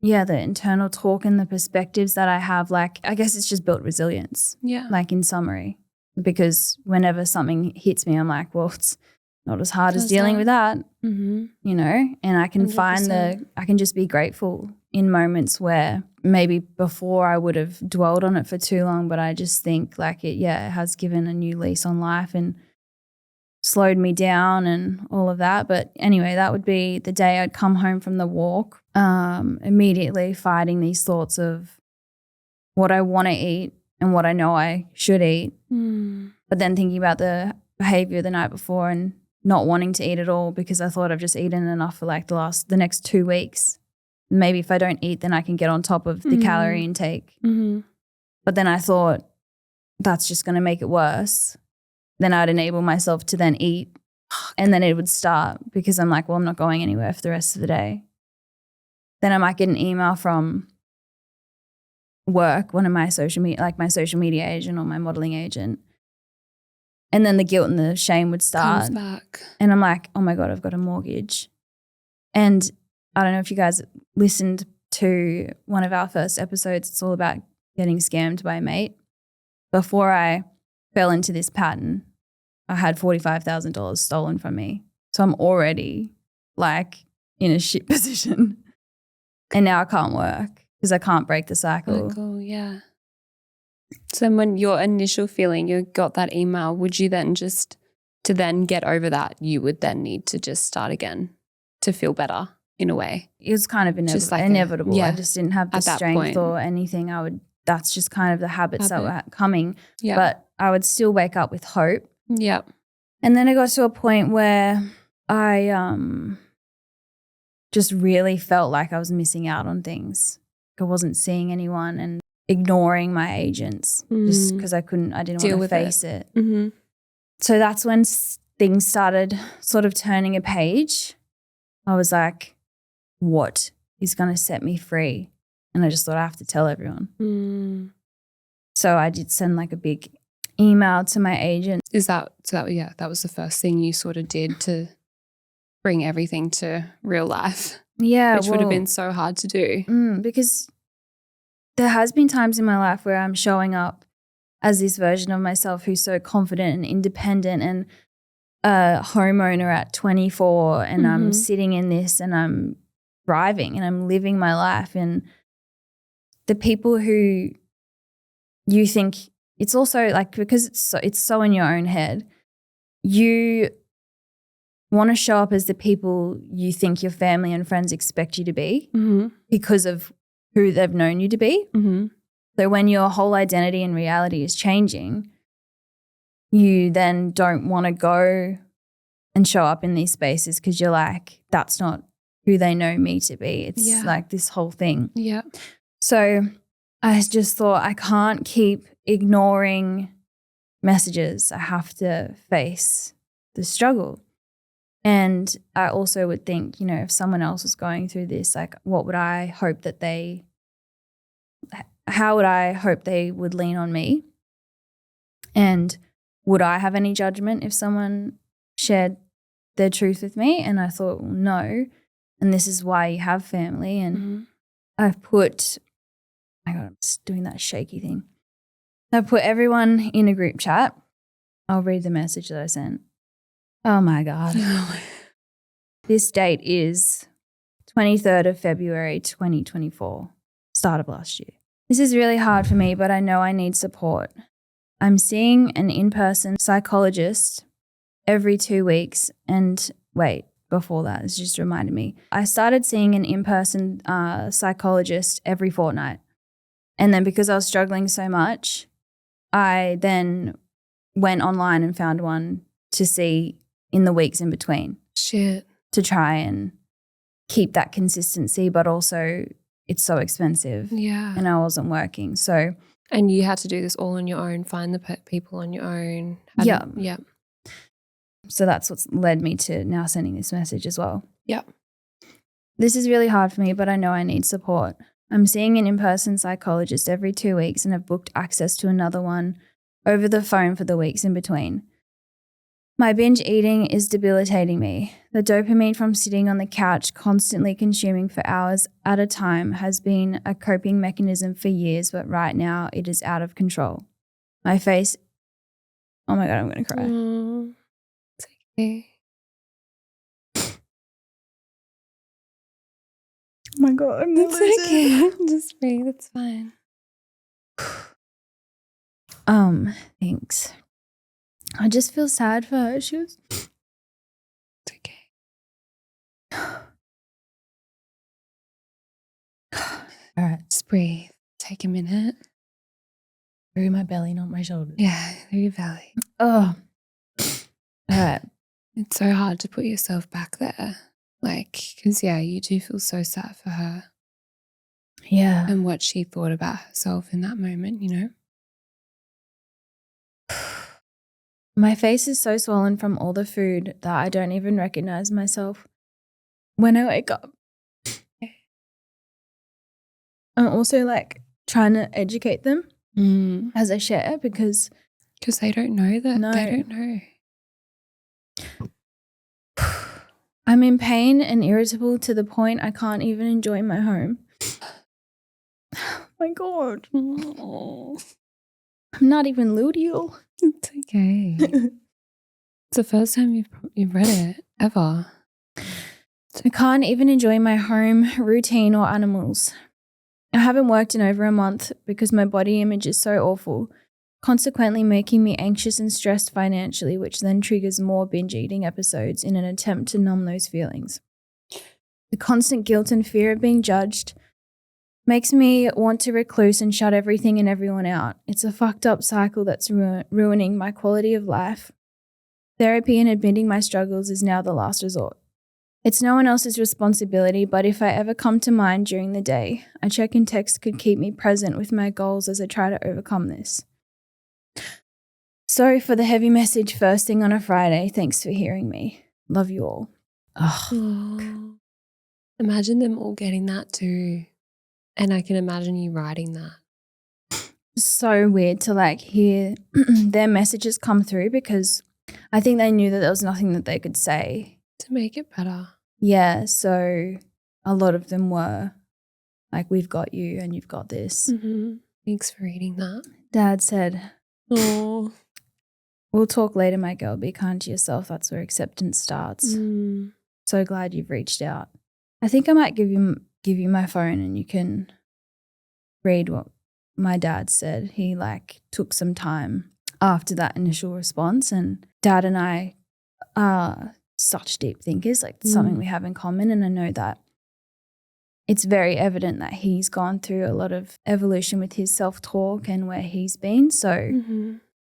Speaker 1: internal talk and the perspectives that I have, like, I guess it's just built resilience. Yeah. Like in summary, because whenever something hits me, I'm like, well, it's not as hard as dealing with that, you know, and I can 100%. I can just be grateful in moments where maybe before I would have dwelled on it for too long, but I just think like it has given a new lease on life and slowed me down and all of that. But anyway, that would be the day I'd come home from the walk, immediately fighting these thoughts of what I want to eat and what I know I should eat. But then thinking about the behavior the night before and not wanting to eat at all because I thought I've just eaten enough for like the next 2 weeks. Maybe if I don't eat, then I can get on top of the calorie intake. But then I thought that's just going to make it worse. Then I'd enable myself to then eat and then it would start because I'm like, well, I'm not going anywhere for the rest of the day. Then I might get an email from work, one of my social media agent or my modeling agent. And then the guilt and the shame would start.
Speaker 3: Comes back.
Speaker 1: And I'm like, oh my God, I've got a mortgage. And I don't know if you guys listened to one of our first episodes. It's all about getting scammed by a mate. Before I fell into this pattern, I had $45,000 stolen from me. So I'm already like in a shit position. And now I can't work because I can't break the cycle.
Speaker 3: Yeah. So when your initial feeling, you got that email, would you then to then get over that, you would then need to just start again to feel better in a way?
Speaker 1: It was kind of inevitable. I just didn't have the strength or anything. That's just kind of the habits that were coming. Yeah. But I would still wake up with hope.
Speaker 3: Yeah.
Speaker 1: And then it got to a point where I just really felt like I was missing out on things. I wasn't seeing anyone and ignoring my agents just because I didn't want to face it. So that's when things started sort of turning a page. I was like, what is going to set me free? And I just thought I have to tell everyone. So I did send like a big email to my agent.
Speaker 3: That was the first thing you sort of did to bring everything to real life.
Speaker 1: Yeah.
Speaker 3: Which would have been so hard to do.
Speaker 1: Because there has been times in my life where I'm showing up as this version of myself who's so confident and independent and a homeowner at 24 and I'm sitting in this and I'm thriving and I'm living my life. And the people who you think, it's also like, because it's so in your own head, you want to show up as the people you think your family and friends expect you to be because of who they've known you to be. So when your whole identity and reality is changing, you then don't want to go and show up in these spaces because you're like, that's not who they know me to be. It's like this whole thing.
Speaker 3: Yeah.
Speaker 1: So I just thought I can't keep ignoring messages. I have to face the struggle. And I also would think, you know, if someone else was going through this, like what would I hope that how would I hope they would lean on me? And would I have any judgment if someone shared their truth with me? And I thought, well, no. And this is why you have family. And I've put, oh my God, I'm just doing that shaky thing. I've put everyone in a group chat. I'll read the message that I sent. Oh my God. This date is 23rd of February, 2024, start of last year. This is really hard for me, but I know I need support. I'm seeing an in-person psychologist every 2 weeks. And wait, before that, this just reminded me. I started seeing an in-person psychologist every fortnight. And then because I was struggling so much, I then went online and found one to see in the weeks in between.
Speaker 2: Shit.
Speaker 1: To try and keep that consistency, but also it's so expensive.
Speaker 2: Yeah.
Speaker 1: And I wasn't working. So.
Speaker 2: And you had to do this all on your own, find the people on your own.
Speaker 1: Yeah.
Speaker 2: Yeah.
Speaker 1: So that's what's led me to now sending this message as well.
Speaker 2: Yeah.
Speaker 1: This is really hard for me, but I know I need support. I'm seeing an in-person psychologist every 2 weeks and have booked access to another one over the phone for the weeks in between. My binge eating is debilitating me. The dopamine from sitting on the couch constantly consuming for hours at a time has been a coping mechanism for years, but right now it is out of control. My face, oh my God, I'm going to cry.
Speaker 2: It's okay.
Speaker 1: Oh my God, I'm going to lose
Speaker 2: okay. Just breathe, it's fine.
Speaker 1: Thanks. I just feel sad for her. She was.
Speaker 2: It's okay.
Speaker 1: All right.
Speaker 2: Just breathe. Take a minute.
Speaker 1: Through my belly, not my shoulders.
Speaker 2: Yeah, through your belly.
Speaker 1: Oh. All right.
Speaker 2: It's so hard to put yourself back there. Like, because, yeah, you do feel so sad for her.
Speaker 1: Yeah.
Speaker 2: And what she thought about herself in that moment, you know?
Speaker 1: My face is so swollen from all the food that I don't even recognize myself when I wake up. I'm also like trying to educate them as I share because
Speaker 2: they don't know that.
Speaker 1: No.
Speaker 2: They don't know.
Speaker 1: I'm in pain and irritable to the point I can't even enjoy my home. Oh my God. I'm not even luteal.
Speaker 2: It's okay. It's the first time you've read it ever.
Speaker 1: I can't even enjoy my home, routine, or animals. I haven't worked in over a month because my body image is so awful, consequently making me anxious and stressed financially, which then triggers more binge eating episodes in an attempt to numb those feelings. The constant guilt and fear of being judged makes me want to recluse and shut everything and everyone out. It's a fucked up cycle that's ruining my quality of life. Therapy and admitting my struggles is now the last resort. It's no one else's responsibility, but if I ever come to mind during the day, a check-in text could keep me present with my goals as I try to overcome this. Sorry for the heavy message first thing on a Friday. Thanks for hearing me. Love you all.
Speaker 2: Oh. Imagine them all getting that too. And I can imagine you writing that.
Speaker 1: So weird to like hear their messages come through because I think they knew that there was nothing that they could say
Speaker 2: to make it better.
Speaker 1: Yeah, so a lot of them were like, we've got you and you've got this.
Speaker 2: Mm-hmm. Thanks for reading that.
Speaker 1: Dad said,
Speaker 2: oh,
Speaker 1: we'll talk later, my girl. Be kind to yourself. That's where acceptance starts. So glad you've reached out. I think I might give you my phone and you can read what my dad said. He like took some time after that initial response, and Dad and I are such deep thinkers, like it's something we have in common. And I know that it's very evident that he's gone through a lot of evolution with his self-talk and where he's been. So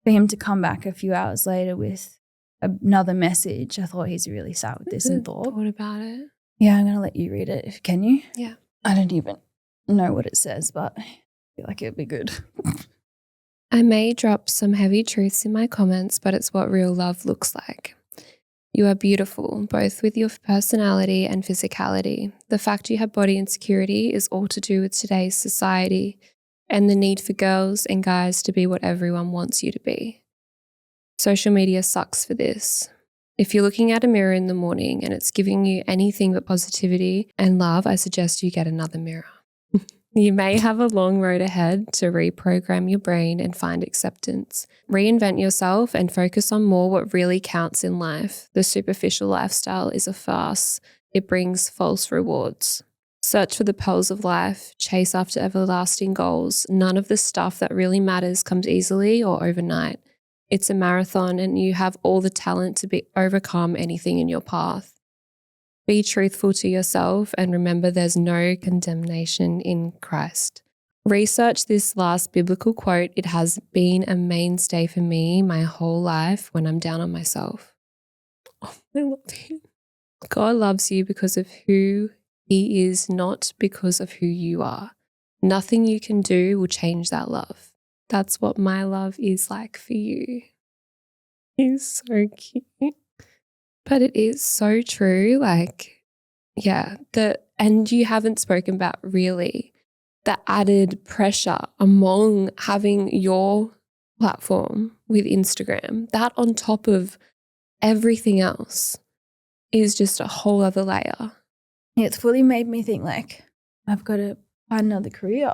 Speaker 1: for him to come back a few hours later with another message, I thought he's really sat with this and thought
Speaker 2: about it.
Speaker 1: Yeah, I'm going to let you read it. Can you?
Speaker 2: Yeah.
Speaker 1: I don't even know what it says, but I feel like it would be good.
Speaker 2: I may drop some heavy truths in my comments, but it's what real love looks like. You are beautiful, both with your personality and physicality. The fact you have body insecurity is all to do with today's society and the need for girls and guys to be what everyone wants you to be. Social media sucks for this. If you're looking at a mirror in the morning and it's giving you anything but positivity and love, I suggest you get another mirror. You may have a long road ahead to reprogram your brain and find acceptance. Reinvent yourself and focus on more what really counts in life. The superficial lifestyle is a farce. It brings false rewards. Search for the pearls of life. Chase after everlasting goals. None of the stuff that really matters comes easily or overnight. It's a marathon and you have all the talent to overcome anything in your path. Be truthful to yourself and remember there's no condemnation in Christ. Research this last biblical quote. It has been a mainstay for me my whole life when I'm down on myself. Oh, I love it. God loves you because of who He is, not because of who you are. Nothing you can do will change that love. That's what my love is like for you. He's so cute. But it is so true. Like, yeah, and you haven't spoken about really the added pressure among having your platform with Instagram. That on top of everything else is just a whole other layer.
Speaker 1: It's fully made me think like, I've got to find another career.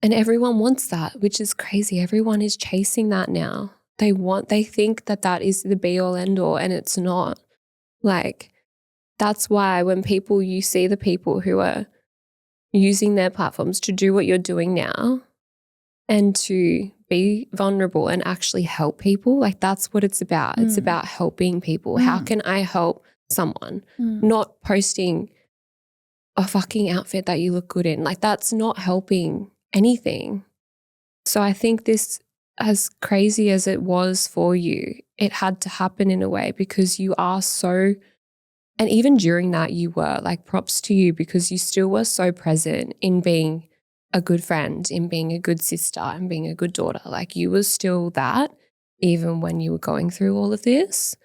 Speaker 2: And everyone wants that, which is crazy. Everyone is chasing that now. They think that is the be all end all, and it's not. Like, that's why when you see the people who are using their platforms to do what you're doing now and to be vulnerable and actually help people, like that's what it's about. It's about helping people. How can I help someone? Not posting a fucking outfit that you look good in. Like that's not helping anything. So I think this, as crazy as it was for you, it had to happen in a way because you are so, and even during that you were, like, props to you because you still were so present in being a good friend, in being a good sister and being a good daughter. Like you were still that even when you were going through all of this.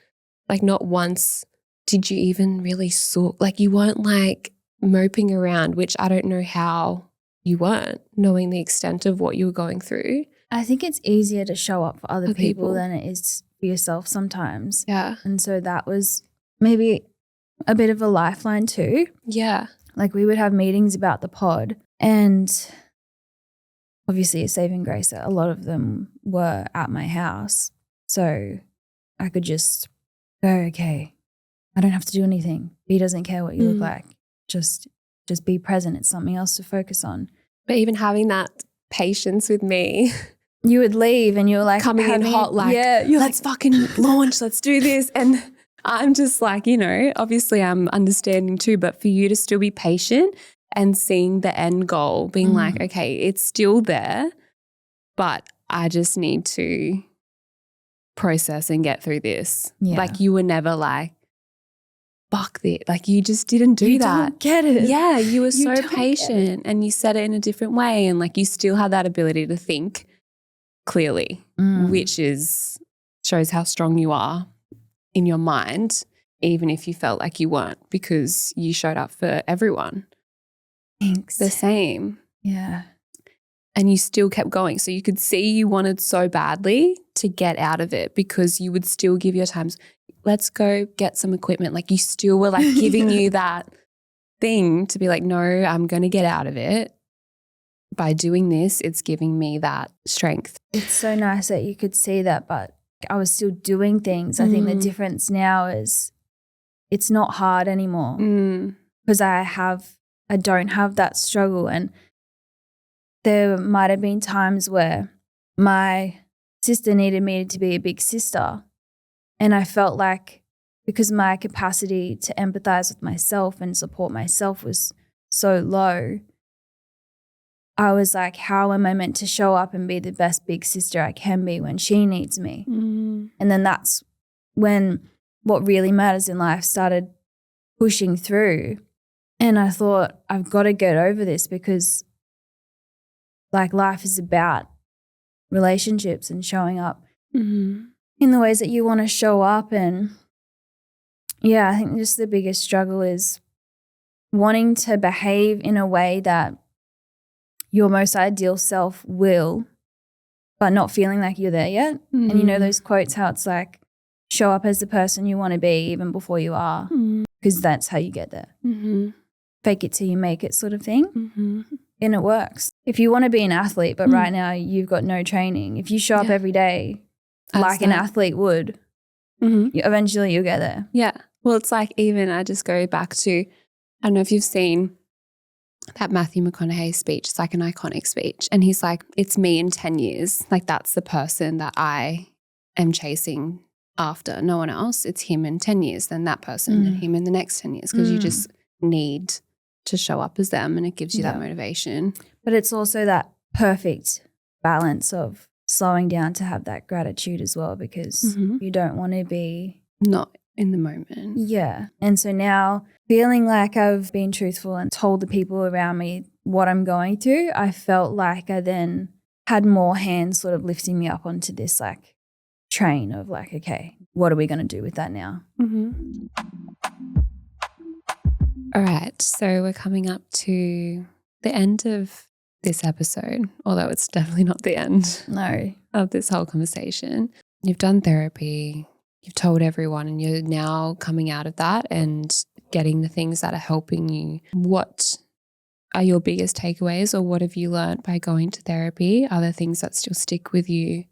Speaker 2: Like not once did you even really like you weren't like moping around, which I don't know how you weren't, knowing the extent of what you were going through.
Speaker 1: I think it's easier to show up for other people than it is for yourself sometimes.
Speaker 2: Yeah.
Speaker 1: And so that was maybe a bit of a lifeline too.
Speaker 2: Yeah.
Speaker 1: Like we would have meetings about the pod and obviously a saving grace, a lot of them were at my house. So I could just go, okay, I don't have to do anything. He doesn't care what you look like. Just be present. It's something else to focus on.
Speaker 2: But even having that patience with me.
Speaker 1: You would leave and you were like
Speaker 2: coming in hot, like, let's fucking launch, let's do this. And I'm just like, obviously I'm understanding too, but for you to still be patient and seeing the end goal, being like, okay, it's still there, but I just need to process and get through this. Yeah. Like you were never like, fuck this. Like you just didn't do that.
Speaker 1: Don't get it.
Speaker 2: Yeah, you were so patient and you said it in a different way and like you still had that ability to think clearly, which shows how strong you are in your mind, even if you felt like you weren't, because you showed up for everyone.
Speaker 1: Thanks.
Speaker 2: The same.
Speaker 1: Yeah.
Speaker 2: And you still kept going. So you could see you wanted so badly to get out of it because you would still give your times, let's go get some equipment. Like you still were like giving you that thing to be like, no, I'm going to get out of it. By doing this, it's giving me that strength.
Speaker 1: It's so nice that you could see that, but I was still doing things. I think the difference now is it's not hard anymore because I don't have that struggle. And there might have been times where my sister needed me to be a big sister. And I felt like because my capacity to empathize with myself and support myself was so low, I was like, how am I meant to show up and be the best big sister I can be when she needs me? And then that's when what really matters in life started pushing through. And I thought, I've got to get over this because like life is about relationships and showing up in the ways that you want to show up. And Yeah, I think just the biggest struggle is wanting to behave in a way that your most ideal self will, but not feeling like you're there yet.
Speaker 3: Mm.
Speaker 1: And you know those quotes, how it's like, show up as the person you want to be even before you are, because that's how you get there.
Speaker 3: Mm-hmm.
Speaker 1: Fake it till you make it sort of thing.
Speaker 3: Mm-hmm.
Speaker 1: And it works. If you want to be an athlete, but right now you've got no training, if you show up every day like an athlete would, eventually you'll get there.
Speaker 3: Yeah. Well, it's like even I just go back to, I don't know if you've seen that Matthew McConaughey speech. It's like an iconic speech. And he's like, it's me in 10 years. Like that's the person that I am chasing after. No one else. It's him in 10 years, then that person and him in the next 10 years, because you just need to show up as them and it gives you that motivation.
Speaker 1: But it's also that perfect balance of slowing down to have that gratitude as well, because you don't want to be
Speaker 3: not in the moment.
Speaker 1: Yeah. And so now feeling like I've been truthful and told the people around me what I'm going through, I felt like I then had more hands sort of lifting me up onto this like train of like, okay, what are we going to do with that now?
Speaker 3: All right. So we're coming up to the end of this episode, although it's definitely not the end of this whole conversation. You've done therapy. You've told everyone and you're now coming out of that and getting the things that are helping you. What are your biggest takeaways, or what have you learned by going to therapy? Are there things that still stick with you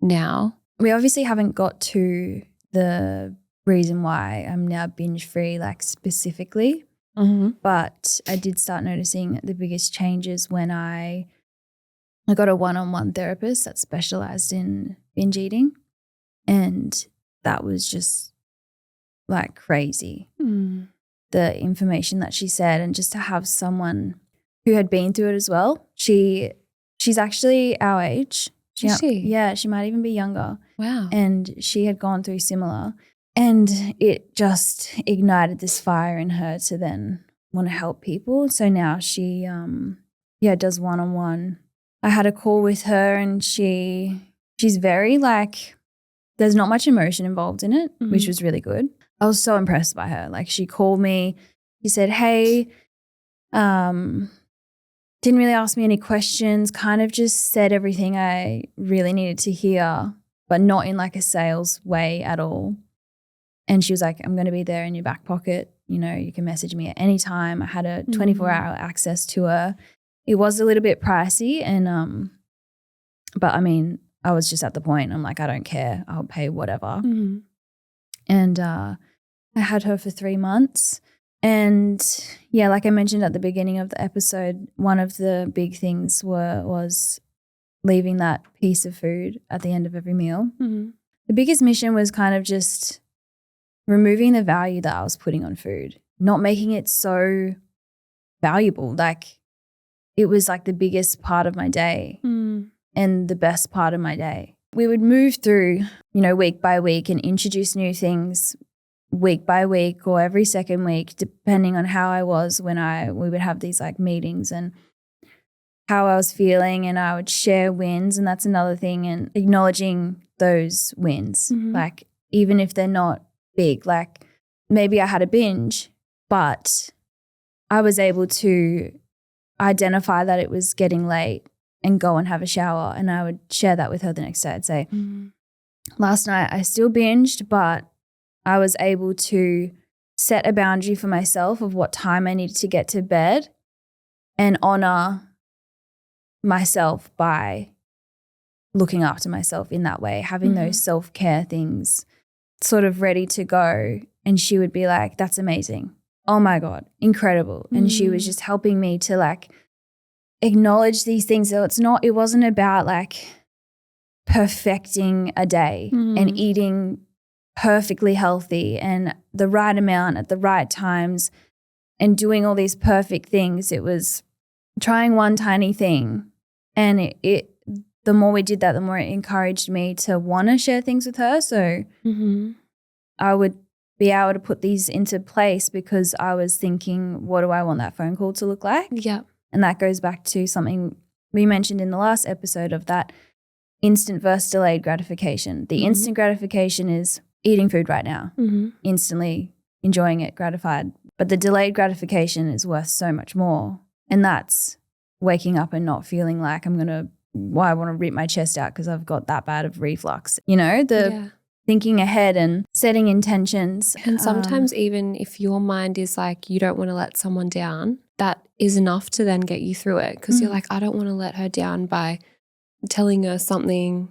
Speaker 3: now?
Speaker 1: We obviously haven't got to the reason why I'm now binge free, like specifically, but I did start noticing the biggest changes when I got a one-on-one therapist that specialized in binge eating, and that was just like crazy. The information that she said, and just to have someone who had been through it as well. She's actually our age.
Speaker 3: Is she?
Speaker 1: Yeah, she might even be younger.
Speaker 3: Wow.
Speaker 1: And she had gone through similar, and it just ignited this fire in her to then want to help people. So now she does one-on-one. I had a call with her, and she's very like, there's not much emotion involved in it, which was really good. I was so impressed by her. Like she called me, she said, hey, didn't really ask me any questions, kind of just said everything I really needed to hear, but not in like a sales way at all. And she was like, I'm going to be there in your back pocket. You know, you can message me at any time. I had a 24-hour access to her. It was a little bit pricey, and but I mean, I was just at the point, I'm like, I don't care. I'll pay whatever. And I had her for 3 months. And yeah, like I mentioned at the beginning of the episode, one of the big things was leaving that piece of food at the end of every meal. The biggest mission was kind of just removing the value that I was putting on food, not making it so valuable. Like it was like the biggest part of my day and the best part of my day. We would move through, you know, week by week and introduce new things week by week or every second week, depending on how I was when we would have these like meetings and how I was feeling, and I would share wins. And that's another thing, and acknowledging those wins, like even if they're not big, like maybe I had a binge, but I was able to identify that it was getting late and go and have a shower. And I would share that with her the next day. I'd say, last night I still binged, but I was able to set a boundary for myself of what time I needed to get to bed and honor myself by looking after myself in that way, having those self-care things sort of ready to go. And she would be like, that's amazing. Oh my God, incredible. And she was just helping me to like acknowledge these things. So it wasn't about like perfecting a day and eating perfectly healthy and the right amount at the right times and doing all these perfect things. It was trying one tiny thing. And it the more we did that, the more it encouraged me to want to share things with her. So I would be able to put these into place because I was thinking, what do I want that phone call to look like?
Speaker 3: Yeah.
Speaker 1: And that goes back to something we mentioned in the last episode of that instant versus delayed gratification. The instant gratification is eating food right now, instantly enjoying it, gratified. But the delayed gratification is worth so much more. And that's waking up and not feeling like I want to rip my chest out because I've got that bad of reflux. You know, thinking ahead and setting intentions.
Speaker 2: And sometimes even if your mind is like, you don't want to let someone down, that is enough to then get you through it because you're like, I don't want to let her down by telling her something,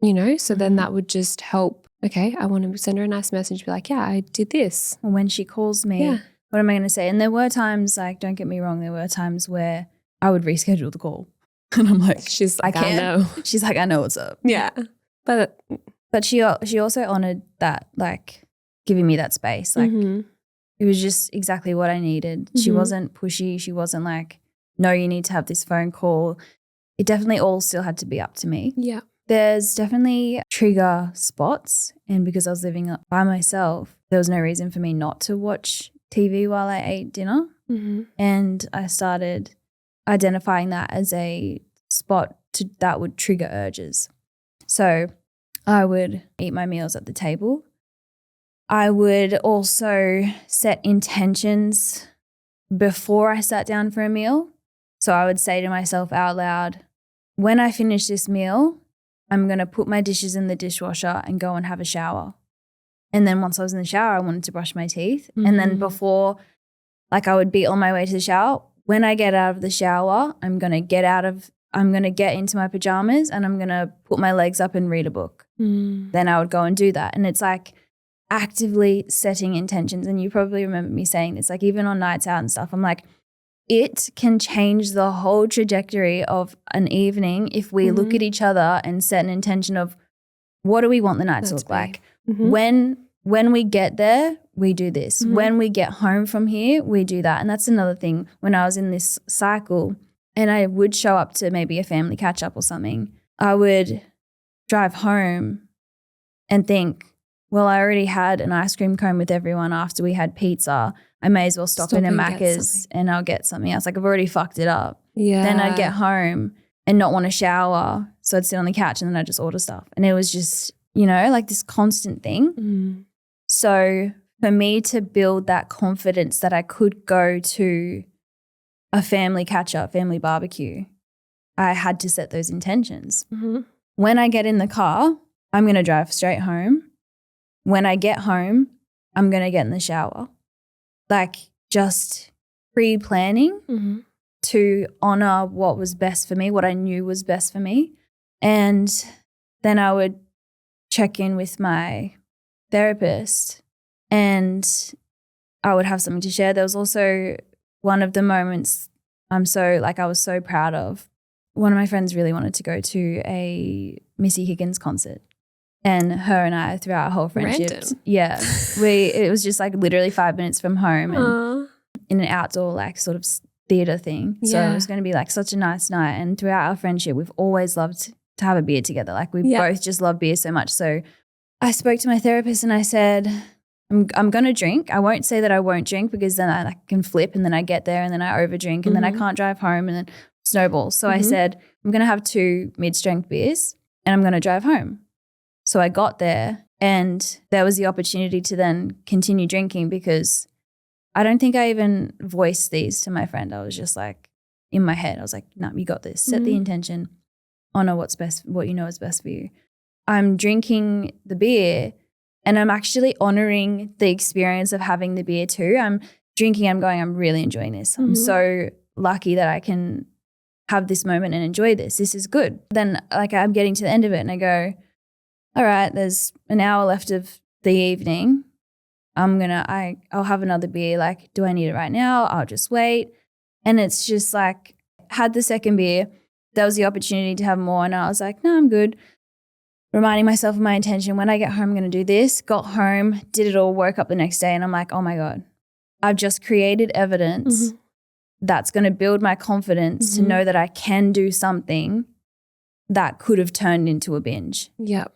Speaker 2: you know, so then that would just help. Okay, I want to send her a nice message, be like, yeah, I did this.
Speaker 1: When she calls me, what am I going to say? And there were times, like, don't get me wrong, there were times where I would reschedule the call. And I'm like,
Speaker 2: she's like, I know.
Speaker 1: She's like, I know what's up.
Speaker 2: Yeah.
Speaker 1: But she also honored that, like, giving me that space. Like, it was just exactly what I needed. She wasn't pushy. She wasn't like, no, you need to have this phone call. It definitely all still had to be up to me.
Speaker 2: Yeah.
Speaker 1: There's definitely trigger spots. And because I was living by myself, there was no reason for me not to watch TV while I ate dinner. And I started identifying that as a spot that would trigger urges. So I would eat my meals at the table. I would also set intentions before I sat down for a meal. So I would say to myself out loud, when I finish this meal, I'm going to put my dishes in the dishwasher and go and have a shower. And then once I was in the shower, I wanted to brush my teeth. And then before, like, I would be on my way to the shower. When I get out of the shower, I'm going to get into my pajamas and I'm going to put my legs up and read a book. Then I would go and do that. And it's like actively setting intentions. And you probably remember me saying this, like, even on nights out and stuff, I'm like, it can change the whole trajectory of an evening if we look at each other and set an intention of what do we want the night to look like. When we get there, we do this. When we get home from here, we do that. And that's another thing. When I was in this cycle and I would show up to maybe a family catch up or something, I would drive home and think, well, I already had an ice cream cone with everyone after we had pizza. I may as well stop in a Macca's and I'll get something else. Like, I've already fucked it up. Yeah. Then I'd get home and not want to shower. So I'd sit on the couch and then I'd just order stuff. And it was just, you know, like this constant thing. So for me to build that confidence that I could go to a family catch-up, family barbecue, I had to set those intentions. When I get in the car, I'm going to drive straight home. When I get home, I'm going to get in the shower. Like, just pre-planning to honor what was best for me, what I knew was best for me. And then I would check in with my therapist and I would have something to share. There was also one of the moments I was so proud of. One of my friends really wanted to go to a Missy Higgins concert. And her and I, throughout our whole friendship, it was just like literally 5 minutes from home and in an outdoor like sort of theatre thing. So it was going to be like such a nice night. And throughout our friendship, we've always loved to have a beer together. Like, we both just love beer so much. So I spoke to my therapist and I said, I'm going to drink. I won't say that I won't drink because then I can flip and then I get there and then I overdrink and then I can't drive home and then snowballs. So I said, I'm going to have 2 mid-strength beers and I'm going to drive home. So I got there and there was the opportunity to then continue drinking because I don't think I even voiced these to my friend. I was just like, in my head, I was like, no, you got this. Set the intention, honor what's best, what you know is best for you. I'm drinking the beer and I'm actually honoring the experience of having the beer too. I'm drinking, I'm going, I'm really enjoying this. I'm so lucky that I can have this moment and enjoy this. This is good. Then like I'm getting to the end of it and I go, all right, there's an hour left of the evening. I'll have another beer. Like, do I need it right now? I'll just wait. And it's just like, had the second beer, there was the opportunity to have more. And I was like, no, I'm good. Reminding myself of my intention. When I get home, I'm going to do this. Got home, did it all, woke up the next day. And I'm like, oh my God, I've just created evidence that's going to build my confidence to know that I can do something that could have turned into a binge.
Speaker 2: Yep.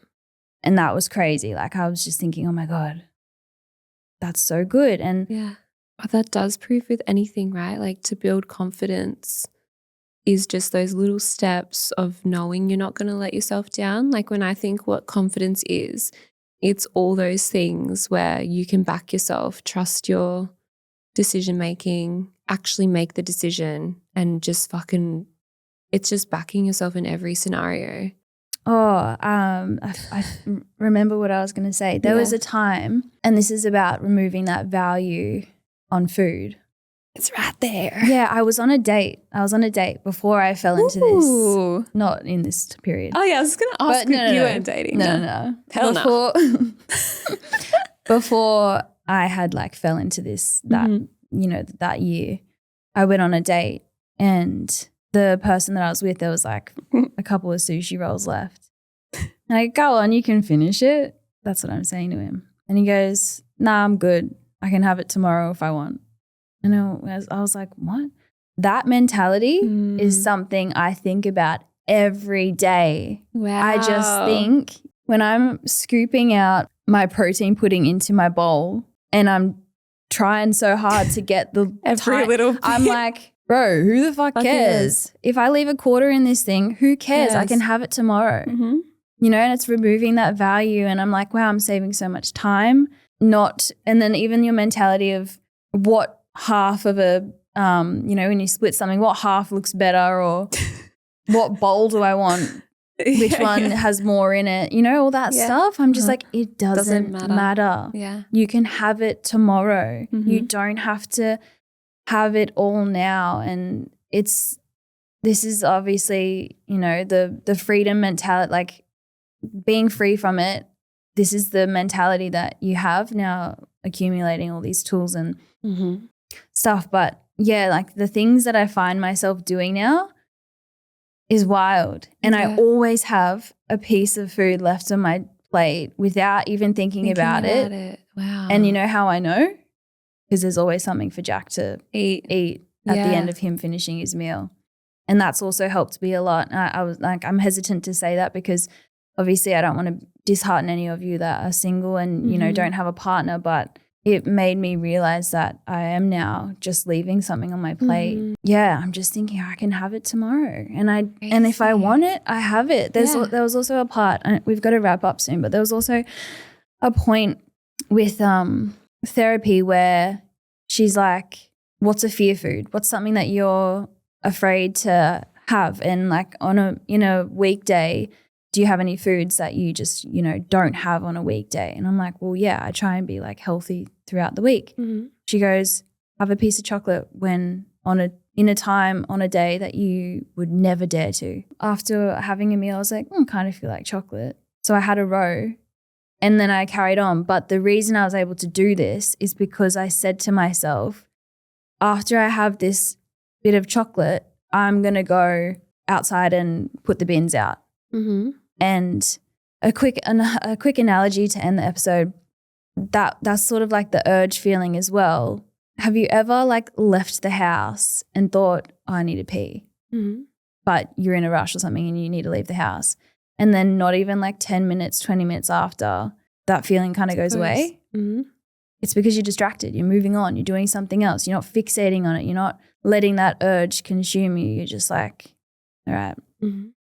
Speaker 1: And that was crazy. Like, I was just thinking, oh my God, that's so good. And
Speaker 2: that does prove with anything, right? Like, to build confidence is just those little steps of knowing you're not going to let yourself down. Like, when I think what confidence is it's all those things where you can back yourself, trust your decision making, actually make the decision, and just fucking, it's just backing yourself in every scenario.
Speaker 1: Oh, I remember what I was going to say. There was a time, and this is about removing that value on food.
Speaker 2: It's right there.
Speaker 1: Yeah, I was on a date. Before I fell into this. Not in this period.
Speaker 2: Oh, yeah, I was going to ask if you weren't dating.
Speaker 1: No.
Speaker 2: Hell no.
Speaker 1: Before I had like fell into this, that year, I went on a date, and the person that I was with, there was like a couple of sushi rolls left. And I go on, you can finish it. That's what I'm saying to him. And he goes, nah, I'm good. I can have it tomorrow if I want. And I was like, what? That mentality is something I think about every day.
Speaker 2: Wow.
Speaker 1: I just think when I'm scooping out my protein pudding into my bowl and I'm trying so hard to get the
Speaker 2: every little bit.
Speaker 1: I'm like, bro, who the fuck cares? If I leave a quarter in this thing, who cares? I can have it tomorrow.
Speaker 2: Mm-hmm.
Speaker 1: You know, and it's removing that value. And I'm like, wow, I'm saving so much time. And then even your mentality of what half of a, when you split something, what half looks better, or what bowl do I want? Which one has more in it? You know, all that stuff. I'm just like, it doesn't matter.
Speaker 2: Yeah.
Speaker 1: You can have it tomorrow.
Speaker 2: Mm-hmm.
Speaker 1: You don't have to have it all now. And this is obviously, the freedom mentality, like being free from it. This is the mentality that you have now, accumulating all these tools and stuff. But yeah, like the things that I find myself doing now is wild. And I always have a piece of food left on my plate without even thinking about it.
Speaker 2: Wow.
Speaker 1: And you know how I know? Because there's always something for Jack to eat at the end of him finishing his meal. And that's also helped me a lot. I was like, I'm hesitant to say that because obviously I don't want to dishearten any of you that are single and, don't have a partner, but it made me realize that I am now just leaving something on my plate. Yeah, I'm just thinking I can have it tomorrow. And if I want it, I have it. There was also a part, and we've got to wrap up soon, but there was also a point with therapy where she's like, what's a fear food? What's something that you're afraid to have? And like in a weekday, do you have any foods that you just, don't have on a weekday? And I'm like, well, yeah, I try and be like healthy throughout the week. She goes, have a piece of chocolate when on a day that you would never dare to. After having a meal, I was like, I kind of feel like chocolate. So I had a row and then I carried on. But the reason I was able to do this is because I said to myself, after I have this bit of chocolate, I'm going to go outside and put the bins out. And a quick analogy to end the episode, that's sort of like the urge feeling as well. Have you ever like left the house and thought, oh, I need to pee, but you're in a rush or something and you need to leave the house, and then not even like 10 minutes, 20 minutes after, that feeling kind of goes away? It's because you're distracted. You're moving on. You're doing something else. You're not fixating on it. You're not letting that urge consume you. You're just like, all right.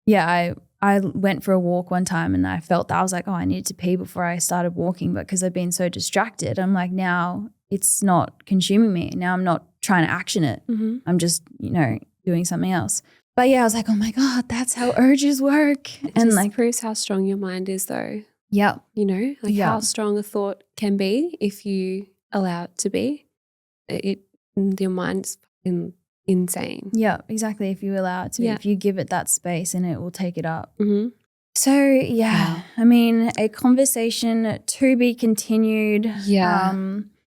Speaker 1: Yeah, I went for a walk one time and I felt that I was like, oh, I needed to pee before I started walking, but because I've been so distracted, I'm like, now it's not consuming me. Now I'm not trying to action it. I'm just, doing something else. But yeah, I was like, oh my God, that's how urges work.
Speaker 2: And like proves how strong your mind is though.
Speaker 1: Yeah.
Speaker 2: How strong a thought can be if you allow it to be. Your mind's insane.
Speaker 1: Yeah, exactly. If you allow it to, if you give it that space, and it will take it up. So
Speaker 2: Wow.
Speaker 1: I mean, a conversation to be continued.
Speaker 2: Yeah.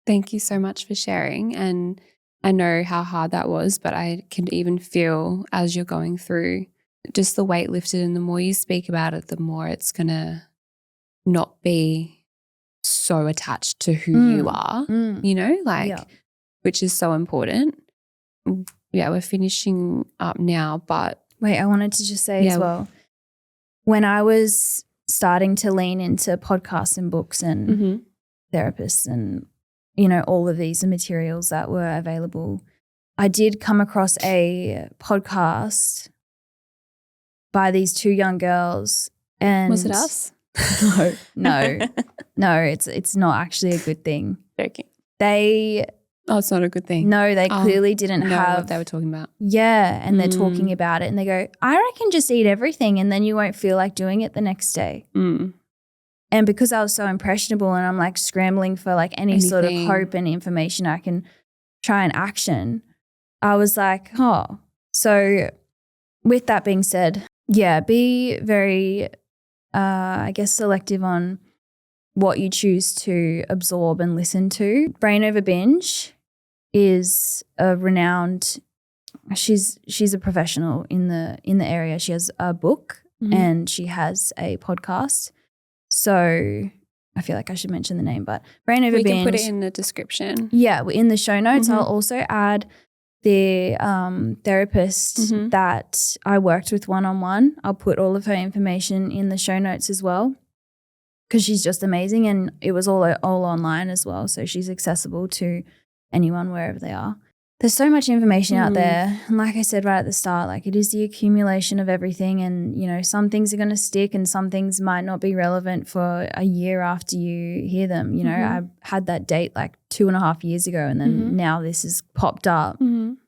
Speaker 2: Thank you so much for sharing. And I know how hard that was, but I can even feel as you're going through just the weight lifted, and the more you speak about it, the more it's going to not be so attached to who you are, which is so important. Yeah, we're finishing up now, but
Speaker 1: wait, I wanted to just say as well, when I was starting to lean into podcasts and books and therapists and, all of these materials that were available, I did come across a podcast by these two young girls. And
Speaker 2: was it us?
Speaker 1: No, it's not actually a good thing.
Speaker 3: Joking.
Speaker 1: It's
Speaker 3: not a good thing.
Speaker 1: No, they clearly didn't have
Speaker 3: what they were talking about.
Speaker 1: Yeah, and they're talking about it and they go, I reckon just eat everything and then you won't feel like doing it the next day. And because I was so impressionable and I'm like scrambling for like any sort of hope and information I can try and action, I was like, oh. So with that being said, yeah, be very, I guess, selective on what you choose to absorb and listen to. Brain Over Binge is a renowned, she's a professional in the area. She has a book and she has a podcast. So I feel like I should mention the name, but Brain Over Binge.
Speaker 3: We can put it in the description.
Speaker 1: Yeah, in the show notes. I'll also add the therapist that I worked with one-on-one. I'll put all of her information in the show notes as well because she's just amazing and it was all online as well. So she's accessible to anyone wherever they are. There's so much information out there. And like I said right at the start, like it is the accumulation of everything and, you know, some things are going to stick and some things might not be relevant for a year after you hear them. You know, I had that date like 2.5 years ago and then now this has popped up and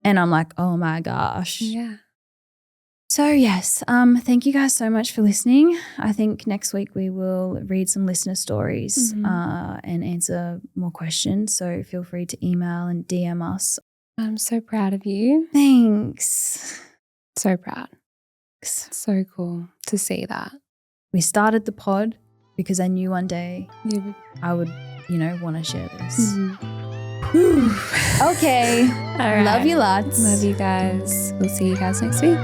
Speaker 1: I'm like, oh my gosh.
Speaker 3: Yeah.
Speaker 1: So yes, thank you guys so much for listening. I think next week we will read some listener stories and answer more questions. So feel free to email and DM us.
Speaker 3: I'm so proud of you.
Speaker 1: Thanks.
Speaker 3: So proud. So cool to see that.
Speaker 1: We started the pod because I knew one day I would, you know, want to share this. Okay.
Speaker 3: All right.
Speaker 1: Love you lots.
Speaker 3: Love you guys. We'll see you guys next week.